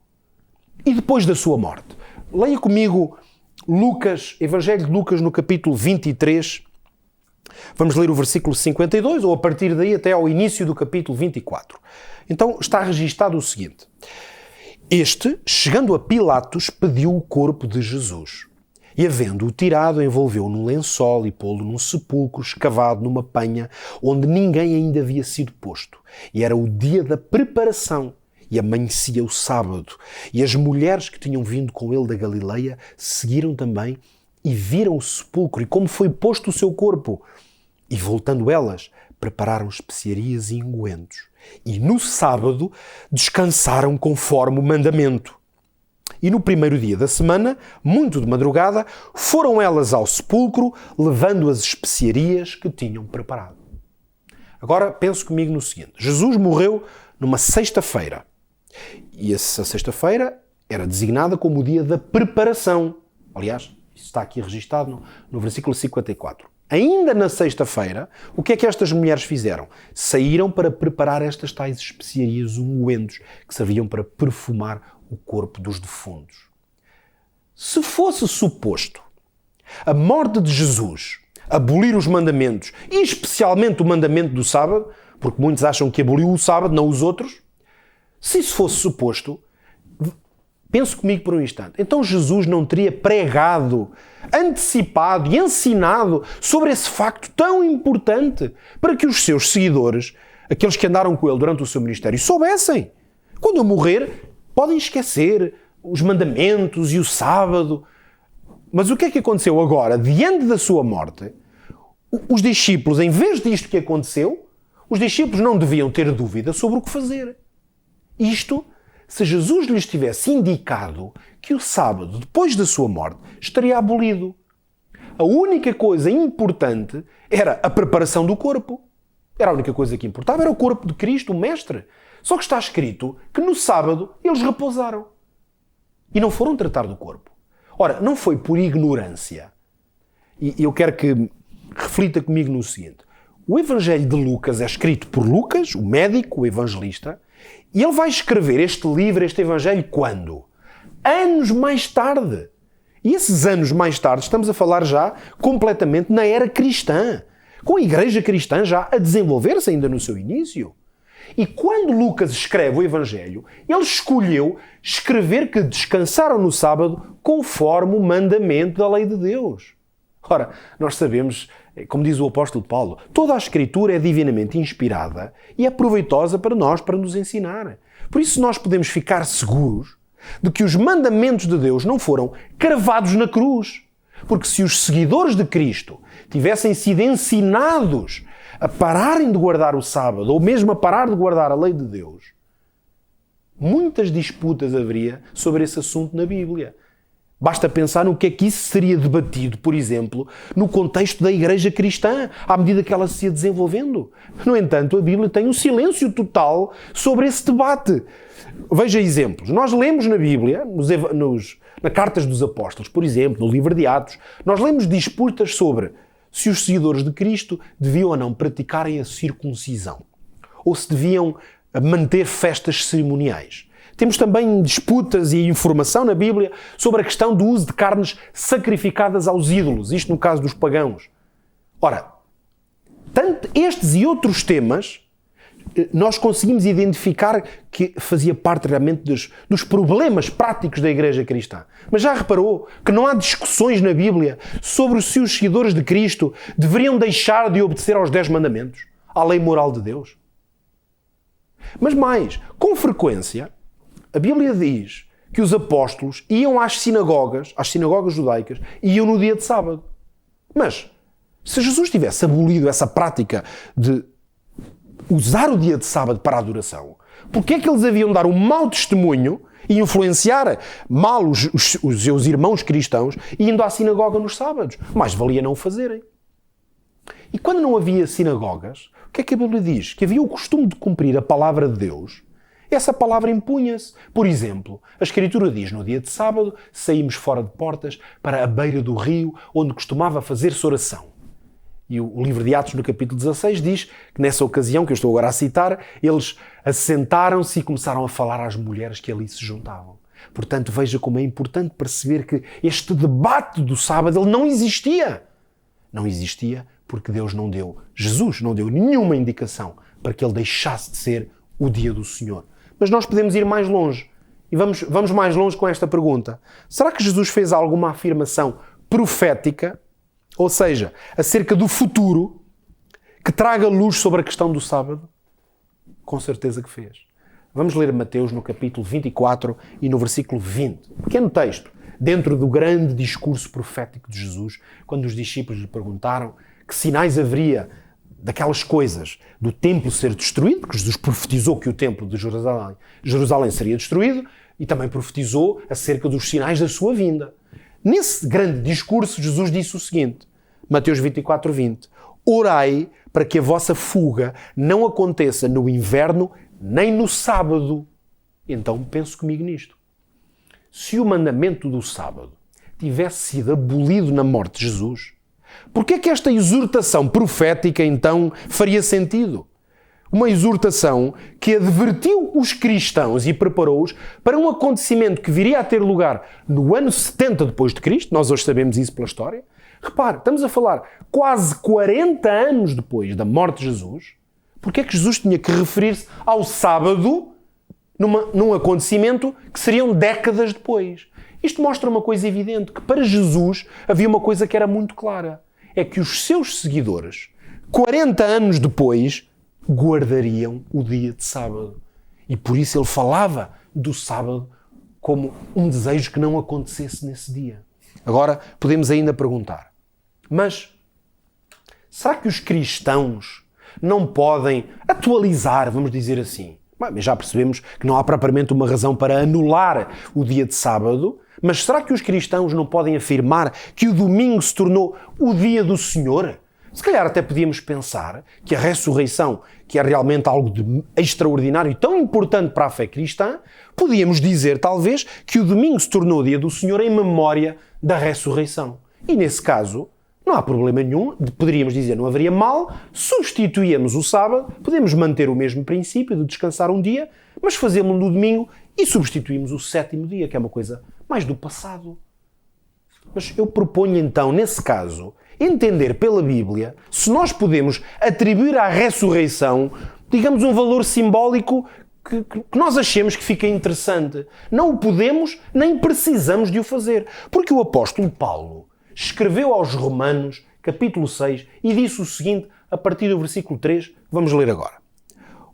E depois da sua morte? Leia comigo Lucas, Evangelho de Lucas, no capítulo 23. Vamos ler o versículo 52, ou a partir daí até ao início do capítulo 24. Então está registado o seguinte. Este, chegando a Pilatos, pediu o corpo de Jesus. E, havendo-o tirado, envolveu-o num lençol e pô-lo num sepulcro escavado numa penha, onde ninguém ainda havia sido posto. E era o dia da preparação, e amanhecia o sábado. E as mulheres que tinham vindo com ele da Galileia seguiram também e viram o sepulcro e como foi posto o seu corpo. E, voltando elas, prepararam especiarias e ungüentos. E no sábado descansaram conforme o mandamento. E no primeiro dia da semana, muito de madrugada, foram elas ao sepulcro, levando as especiarias que tinham preparado. Agora pense comigo no seguinte. Jesus morreu numa sexta-feira. E essa sexta-feira era designada como o dia da preparação. Aliás, isso está aqui registado no versículo 54. Ainda na sexta-feira, o que é que estas mulheres fizeram? Saíram para preparar estas tais especiarias ungüentos que serviam para perfumar o corpo dos defuntos. Se fosse suposto a morte de Jesus abolir os mandamentos, e especialmente o mandamento do sábado, porque muitos acham que aboliu o sábado, não os outros, se isso fosse suposto, pense comigo por um instante, então Jesus não teria pregado, antecipado e ensinado sobre esse facto tão importante para que os seus seguidores, aqueles que andaram com ele durante o seu ministério, soubessem. Quando eu morrer, podem esquecer os mandamentos e o sábado. Mas o que é que aconteceu agora? Diante da sua morte, os discípulos, em vez disto que aconteceu, os discípulos não deviam ter dúvida sobre o que fazer. Isto se Jesus lhes tivesse indicado que o sábado, depois da sua morte, estaria abolido. A única coisa importante era a preparação do corpo. Era a única coisa que importava, era o corpo de Cristo, o Mestre. Só que está escrito que no sábado eles repousaram. E não foram tratar do corpo. Ora, não foi por ignorância. E eu quero que reflita comigo no seguinte. O Evangelho de Lucas é escrito por Lucas, o médico, o evangelista, e ele vai escrever este livro, este Evangelho, quando? Anos mais tarde. E esses anos mais tarde, estamos a falar já completamente na era cristã, com a igreja cristã já a desenvolver-se ainda no seu início. E quando Lucas escreve o Evangelho, ele escolheu escrever que descansaram no sábado conforme o mandamento da lei de Deus. Ora, nós sabemos, como diz o apóstolo Paulo, toda a Escritura é divinamente inspirada e é proveitosa para nós, para nos ensinar. Por isso nós podemos ficar seguros de que os mandamentos de Deus não foram cravados na cruz. Porque se os seguidores de Cristo tivessem sido ensinados a pararem de guardar o sábado, ou mesmo a parar de guardar a lei de Deus, muitas disputas haveria sobre esse assunto na Bíblia. Basta pensar no que é que isso seria debatido, por exemplo, no contexto da igreja cristã, à medida que ela se ia desenvolvendo. No entanto, a Bíblia tem um silêncio total sobre esse debate. Veja exemplos. Nós lemos na Bíblia, nas cartas dos apóstolos, por exemplo, no livro de Atos, nós lemos disputas sobre se os seguidores de Cristo deviam ou não praticarem a circuncisão, ou se deviam manter festas cerimoniais. Temos também disputas e informação na Bíblia sobre a questão do uso de carnes sacrificadas aos ídolos, isto no caso dos pagãos. Ora, tanto estes e outros temas, nós conseguimos identificar que fazia parte realmente dos problemas práticos da igreja cristã. Mas já reparou que não há discussões na Bíblia sobre se os seguidores de Cristo deveriam deixar de obedecer aos 10 mandamentos, à lei moral de Deus? Mas mais, com frequência, a Bíblia diz que os apóstolos iam às sinagogas judaicas, e iam no dia de sábado. Mas, se Jesus tivesse abolido essa prática de usar o dia de sábado para a adoração, porque é que eles haviam de dar um mau testemunho e influenciar mal os seus irmãos cristãos indo à sinagoga nos sábados? Mais valia não o fazerem. E quando não havia sinagogas, o que é que a Bíblia diz? Que havia o costume de cumprir a palavra de Deus. Essa palavra impunha-se. Por exemplo, a Escritura diz, no dia de sábado, saímos fora de portas para a beira do rio, onde costumava fazer-se oração. E o livro de Atos, no capítulo 16, diz que nessa ocasião, que eu estou agora a citar, eles assentaram-se e começaram a falar às mulheres que ali se juntavam. Portanto, veja como é importante perceber que este debate do sábado ele não existia. Não existia porque Deus não deu, Jesus não deu nenhuma indicação para que ele deixasse de ser o dia do Senhor. Mas nós podemos ir mais longe. E vamos mais longe com esta pergunta. Será que Jesus fez alguma afirmação profética, ou seja, acerca do futuro, que traga luz sobre a questão do sábado? Com certeza que fez. Vamos ler Mateus no capítulo 24 e no versículo 20. Pequeno texto, dentro do grande discurso profético de Jesus, quando os discípulos lhe perguntaram que sinais haveria daquelas coisas do templo ser destruído, porque Jesus profetizou que o templo de Jerusalém seria destruído, e também profetizou acerca dos sinais da sua vinda. Nesse grande discurso, Jesus disse o seguinte, Mateus 24, 20, orai para que a vossa fuga não aconteça no inverno nem no sábado. Então penso comigo nisto. Se o mandamento do sábado tivesse sido abolido na morte de Jesus, porque é que esta exortação profética, então, faria sentido? Uma exortação que advertiu os cristãos e preparou-os para um acontecimento que viria a ter lugar no ano 70 depois de Cristo. Nós hoje sabemos isso pela história. Repare, estamos a falar quase 40 anos depois da morte de Jesus. Porque é que Jesus tinha que referir-se ao sábado num acontecimento que seriam décadas depois? Isto mostra uma coisa evidente, que para Jesus havia uma coisa que era muito clara. É que os seus seguidores, 40 anos depois, guardariam o dia de sábado. E por isso ele falava do sábado como um desejo que não acontecesse nesse dia. Agora, podemos ainda perguntar, mas será que os cristãos não podem atualizar, vamos dizer assim, Mas já percebemos que não há propriamente uma razão para anular o dia de sábado, mas será que os cristãos não podem afirmar que o domingo se tornou o dia do Senhor? Se calhar até podíamos pensar que a ressurreição, que é realmente algo de extraordinário e tão importante para a fé cristã, podíamos dizer talvez que o domingo se tornou o dia do Senhor em memória da ressurreição. E nesse caso, não há problema nenhum, poderíamos dizer, não haveria mal, substituíamos o sábado, podemos manter o mesmo princípio de descansar um dia, mas fazemos no domingo e substituímos o sétimo dia, que é uma coisa mais do passado. Mas eu proponho então, nesse caso, entender pela Bíblia se nós podemos atribuir à ressurreição, digamos, um valor simbólico que nós achemos que fica interessante. Não o podemos, nem precisamos de o fazer. Porque o apóstolo Paulo escreveu aos Romanos, capítulo 6, e disse o seguinte, a partir do versículo 3, vamos ler agora.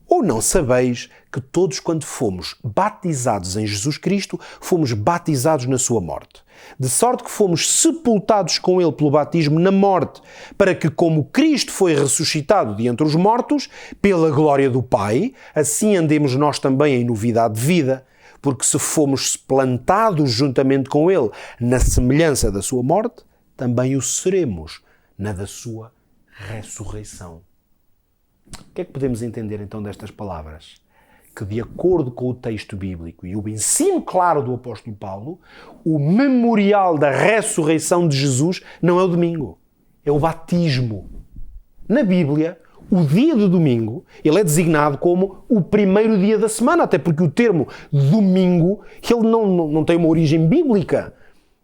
Ou não sabeis que todos, quando fomos batizados em Jesus Cristo, fomos batizados na sua morte? De sorte que fomos sepultados com ele pelo batismo na morte, para que, como Cristo foi ressuscitado de entre os mortos, pela glória do Pai, assim andemos nós também em novidade de vida. Porque se fomos plantados juntamente com ele na semelhança da sua morte, também o seremos na da sua ressurreição. O que é que podemos entender então destas palavras? Que de acordo com o texto bíblico e o ensino claro do apóstolo Paulo, o memorial da ressurreição de Jesus não é o domingo, é o batismo. Na Bíblia, o dia de domingo, ele é designado como o primeiro dia da semana, até porque o termo domingo, ele não tem uma origem bíblica.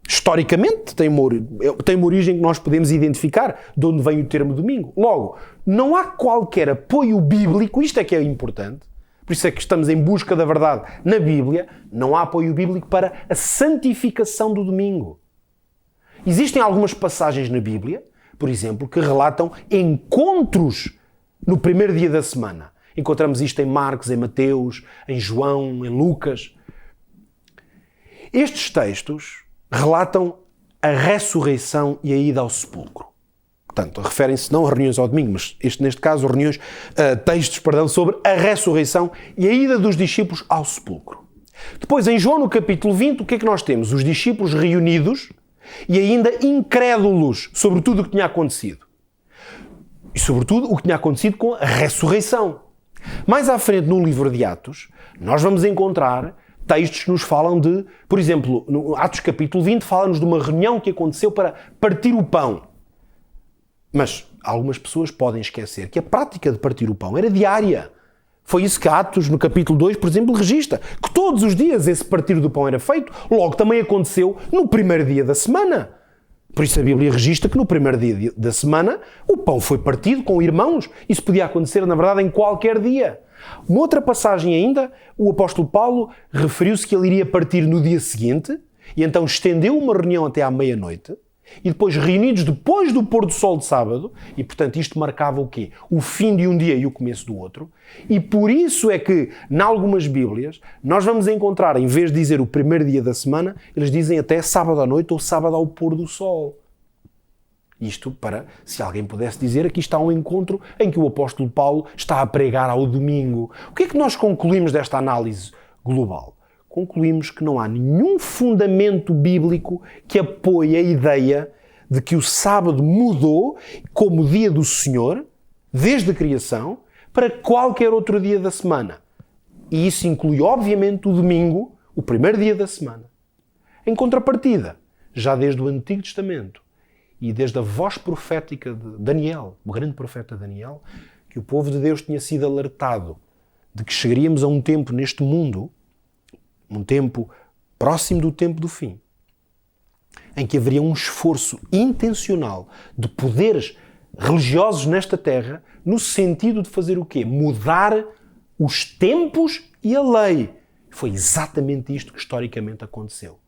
Historicamente tem uma origem que nós podemos identificar de onde vem o termo domingo. Logo, não há qualquer apoio bíblico, isto é que é importante, por isso é que estamos em busca da verdade na Bíblia, não há apoio bíblico para a santificação do domingo. Existem algumas passagens na Bíblia, por exemplo, que relatam encontros no primeiro dia da semana. Encontramos isto em Marcos, em Mateus, em João, em Lucas. Estes textos relatam a ressurreição e a ida ao sepulcro. Portanto, referem-se não a reuniões ao domingo, mas neste caso textos sobre a ressurreição e a ida dos discípulos ao sepulcro. Depois, em João, no capítulo 20, o que é que nós temos? Os discípulos reunidos e ainda incrédulos sobre tudo o que tinha acontecido. E sobretudo o que tinha acontecido com a ressurreição. Mais à frente, no livro de Atos, nós vamos encontrar textos que nos falam de, por exemplo, no Atos capítulo 20, fala-nos de uma reunião que aconteceu para partir o pão. Mas algumas pessoas podem esquecer que a prática de partir o pão era diária. Foi isso que Atos, no capítulo 2, por exemplo, registra. Que todos os dias esse partir do pão era feito. Logo, também aconteceu no primeiro dia da semana. Por isso a Bíblia registra que no primeiro dia da semana o pão foi partido com irmãos. Isso podia acontecer, na verdade, em qualquer dia. Uma outra passagem ainda, o apóstolo Paulo referiu-se que ele iria partir no dia seguinte e então estendeu uma reunião até à meia-noite e depois reunidos depois do pôr do sol de sábado, e portanto isto marcava o quê? O fim de um dia e o começo do outro. E por isso é que, em algumas Bíblias, nós vamos encontrar, em vez de dizer o primeiro dia da semana, eles dizem até sábado à noite ou sábado ao pôr do sol. Isto para, se alguém pudesse dizer, aqui está um encontro em que o apóstolo Paulo está a pregar ao domingo. O que é que nós concluímos desta análise global? Concluímos que não há nenhum fundamento bíblico que apoie a ideia de que o sábado mudou como dia do Senhor, desde a criação, para qualquer outro dia da semana. E isso inclui, obviamente, o domingo, o primeiro dia da semana. Em contrapartida, já desde o Antigo Testamento, e desde a voz profética de Daniel, o grande profeta Daniel, que o povo de Deus tinha sido alertado de que chegaríamos a um tempo neste mundo, um tempo próximo do tempo do fim, em que haveria um esforço intencional de poderes religiosos nesta terra, no sentido de fazer o quê? Mudar os tempos e a lei. Foi exatamente isto que historicamente aconteceu.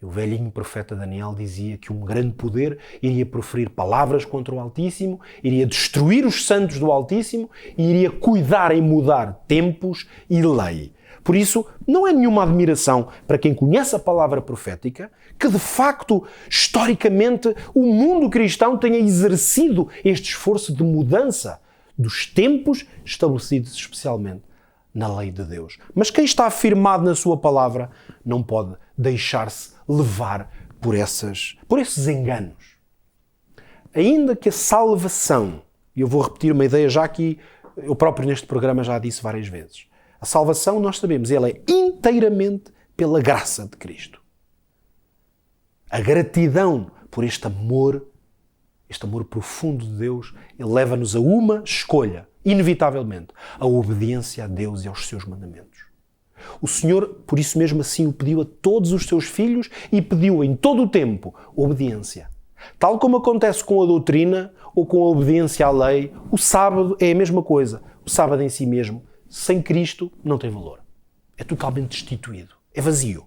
O velhinho profeta Daniel dizia que um grande poder iria proferir palavras contra o Altíssimo, iria destruir os santos do Altíssimo e iria cuidar em mudar tempos e lei. Por isso, não é nenhuma admiração para quem conhece a palavra profética que, de facto, historicamente, o mundo cristão tenha exercido este esforço de mudança dos tempos estabelecidos especialmente na lei de Deus. Mas quem está firmado na sua palavra não pode deixar-se levar por esses enganos. Ainda que a salvação, e eu vou repetir uma ideia já que eu próprio neste programa já disse várias vezes, a salvação, nós sabemos, ela é inteiramente pela graça de Cristo. A gratidão por este amor profundo de Deus, ele leva-nos a uma escolha, inevitavelmente, a obediência a Deus e aos seus mandamentos. O Senhor, por isso mesmo, assim o pediu a todos os seus filhos e pediu em todo o tempo obediência. Tal como acontece com a doutrina ou com a obediência à lei, o sábado é a mesma coisa. O sábado em si mesmo, sem Cristo, não tem valor. É totalmente destituído. É vazio.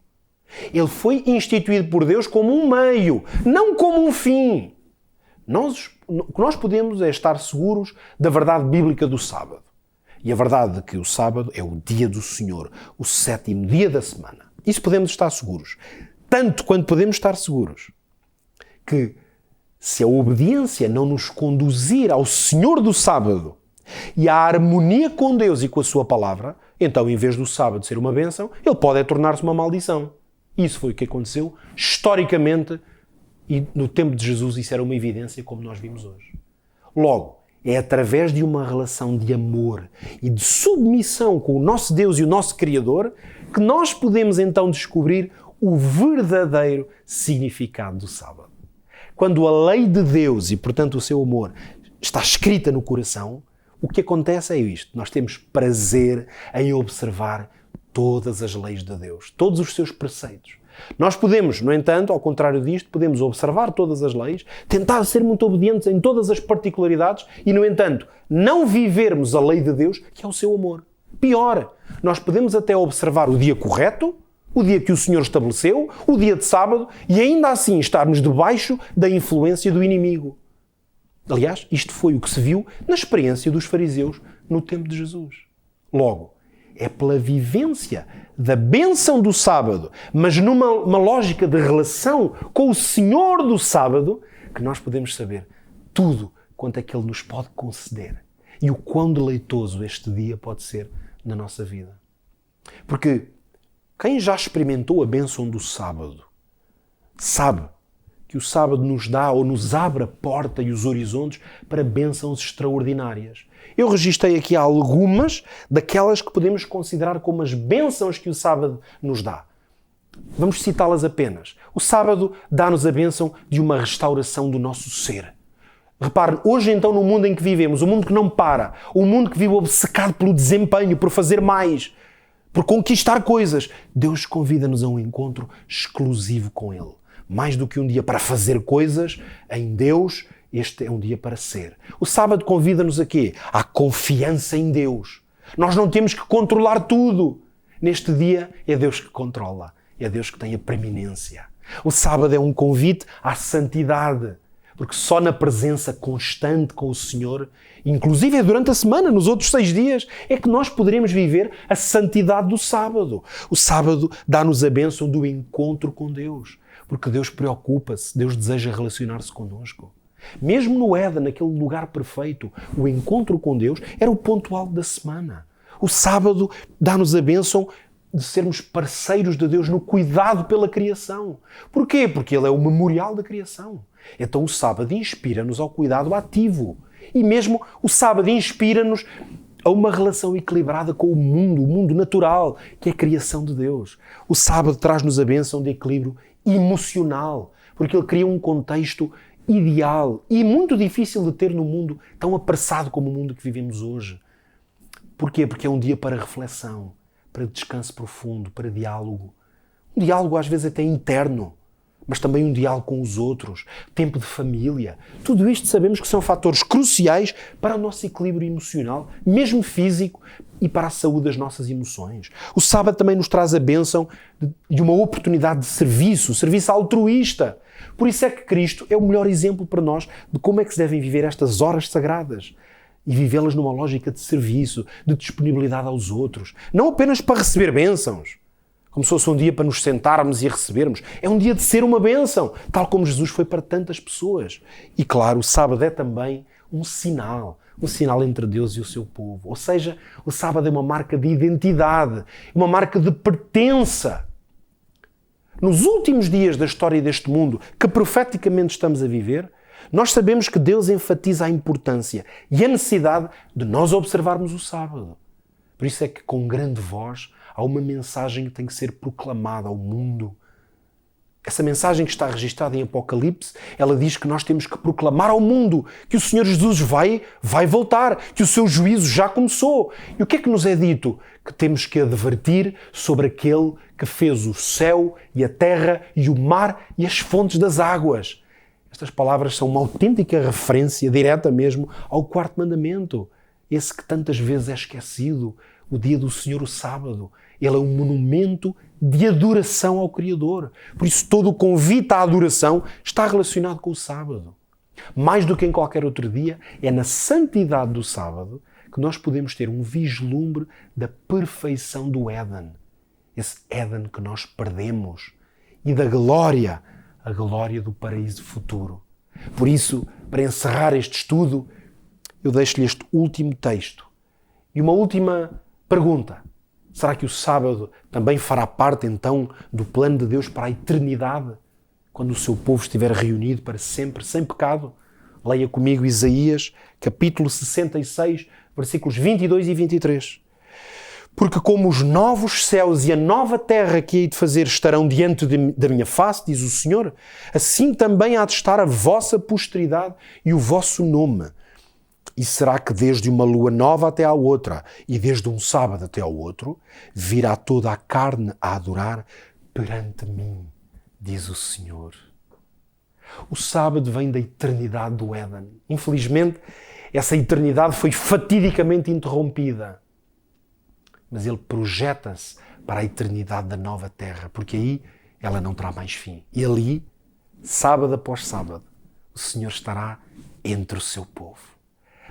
Ele foi instituído por Deus como um meio, não como um fim. O que nós podemos é estar seguros da verdade bíblica do sábado. E a verdade é que o sábado é o dia do Senhor, o 7º dia da semana. Isso podemos estar seguros. Tanto quanto podemos estar seguros que se a obediência não nos conduzir ao Senhor do sábado e à harmonia com Deus e com a sua palavra, então, em vez do sábado ser uma bênção, ele pode tornar-se uma maldição. Isso foi o que aconteceu historicamente e no tempo de Jesus isso era uma evidência como nós vimos hoje. Logo, é através de uma relação de amor e de submissão com o nosso Deus e o nosso Criador que nós podemos então descobrir o verdadeiro significado do sábado. Quando a lei de Deus e, portanto, o seu amor está escrita no coração, o que acontece é isto. Nós temos prazer em observar todas as leis de Deus, todos os seus preceitos. Nós podemos, no entanto, ao contrário disto, podemos observar todas as leis, tentar ser muito obedientes em todas as particularidades e, no entanto, não vivermos a lei de Deus, que é o seu amor. Pior, nós podemos até observar o dia correto, o dia que o Senhor estabeleceu, o dia de sábado, e ainda assim estarmos debaixo da influência do inimigo. Aliás, isto foi o que se viu na experiência dos fariseus no tempo de Jesus. Logo, é pela vivência da bênção do sábado, mas numa lógica de relação com o Senhor do sábado, que nós podemos saber tudo quanto é que Ele nos pode conceder e o quão deleitoso este dia pode ser na nossa vida. Porque quem já experimentou a bênção do sábado sabe que o sábado nos dá ou nos abre a porta e os horizontes para bênçãos extraordinárias. Eu registrei aqui algumas daquelas que podemos considerar como as bênçãos que o sábado nos dá. Vamos citá-las apenas. O sábado dá-nos a bênção de uma restauração do nosso ser. Repare, hoje então no mundo em que vivemos, o mundo que não para, o mundo que vive obcecado pelo desempenho, por fazer mais, por conquistar coisas, Deus convida-nos a um encontro exclusivo com Ele. Mais do que um dia para fazer coisas, em Deus, este é um dia para ser. O sábado convida-nos a quê? À confiança em Deus. Nós não temos que controlar tudo. Neste dia é Deus que controla. É Deus que tem a preeminência. O sábado é um convite à santidade. Porque só na presença constante com o Senhor, inclusive é durante a semana, nos outros 6 dias, é que nós poderemos viver a santidade do sábado. O sábado dá-nos a bênção do encontro com Deus. Porque Deus preocupa-se, Deus deseja relacionar-se connosco. Mesmo no Éden, naquele lugar perfeito, o encontro com Deus era o ponto alto da semana. O sábado dá-nos a bênção de sermos parceiros de Deus no cuidado pela criação. Porquê? Porque Ele é o memorial da criação. Então o sábado inspira-nos ao cuidado ativo. E mesmo o sábado inspira-nos a uma relação equilibrada com o mundo natural, que é a criação de Deus. O sábado traz-nos a bênção de equilíbrio emocional, porque ele cria um contexto ideal e muito difícil de ter no mundo tão apressado como o mundo que vivemos hoje. Porquê? Porque é um dia para reflexão, para descanso profundo, para diálogo. Um diálogo às vezes até interno, mas também um diálogo com os outros, tempo de família. Tudo isto sabemos que são fatores cruciais para o nosso equilíbrio emocional, mesmo físico, e para a saúde das nossas emoções. O sábado também nos traz a bênção de uma oportunidade de serviço altruísta. Por isso é que Cristo é o melhor exemplo para nós de como é que se devem viver estas horas sagradas e vivê-las numa lógica de serviço, de disponibilidade aos outros. Não apenas para receber bênçãos, como se fosse um dia para nos sentarmos e recebermos. É um dia de ser uma bênção, tal como Jesus foi para tantas pessoas. E claro, o sábado é também um sinal entre Deus e o seu povo. Ou seja, o sábado é uma marca de identidade, uma marca de pertença. Nos últimos dias da história deste mundo, que profeticamente estamos a viver, nós sabemos que Deus enfatiza a importância e a necessidade de nós observarmos o sábado. Por isso é que, com grande voz, há uma mensagem que tem que ser proclamada ao mundo. Essa mensagem que está registada em Apocalipse, ela diz que nós temos que proclamar ao mundo que o Senhor Jesus vai voltar, que o seu juízo já começou. E o que é que nos é dito? Que temos que advertir sobre aquele que fez o céu e a terra e o mar e as fontes das águas. Estas palavras são uma autêntica referência direta mesmo ao quarto mandamento. Esse que tantas vezes é esquecido, o dia do Senhor, o sábado. Ele é um monumento de adoração ao Criador. Por isso, todo o convite à adoração está relacionado com o sábado. Mais do que em qualquer outro dia, é na santidade do sábado que nós podemos ter um vislumbre da perfeição do Éden. Esse Éden que nós perdemos. E da glória, a glória do paraíso futuro. Por isso, para encerrar este estudo, eu deixo-lhe este último texto. E uma última pergunta. Será que o sábado também fará parte, então, do plano de Deus para a eternidade? Quando o seu povo estiver reunido para sempre, sem pecado? Leia comigo Isaías, capítulo 66, versículos 22 e 23. Porque como os novos céus e a nova terra que hei de fazer estarão diante da minha face, diz o Senhor, assim também há de estar a vossa posteridade e o vosso nome. E será que desde uma lua nova até à outra, e desde um sábado até ao outro, virá toda a carne a adorar perante mim, diz o Senhor. O sábado vem da eternidade do Éden. Infelizmente, essa eternidade foi fatidicamente interrompida. Mas ele projeta-se para a eternidade da nova terra, porque aí ela não terá mais fim. E ali, sábado após sábado, o Senhor estará entre o seu povo.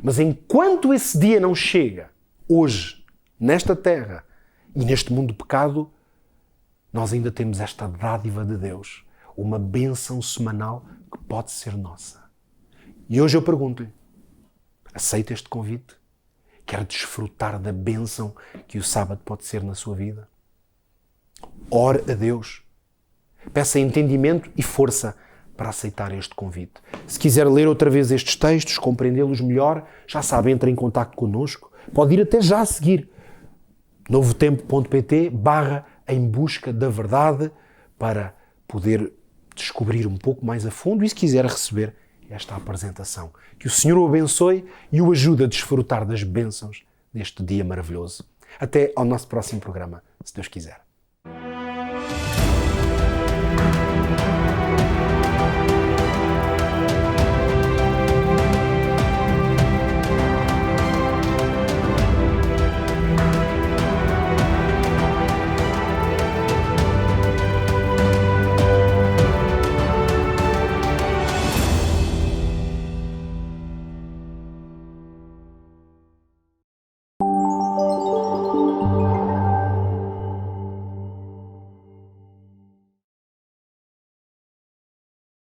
Mas enquanto esse dia não chega, hoje, nesta terra e neste mundo do pecado, nós ainda temos esta dádiva de Deus, uma bênção semanal que pode ser nossa. E hoje eu pergunto-lhe, aceita este convite? Quer desfrutar da bênção que o sábado pode ser na sua vida? Ore a Deus. Peça entendimento e força para aceitar este convite. Se quiser ler outra vez estes textos, compreendê-los melhor, já sabe, entre em contacto connosco. Pode ir até já a seguir. novotempo.pt/em busca da verdade para poder descobrir um pouco mais a fundo e se quiser receber esta apresentação. Que o Senhor o abençoe e o ajude a desfrutar das bênçãos deste dia maravilhoso. Até ao nosso próximo programa, se Deus quiser.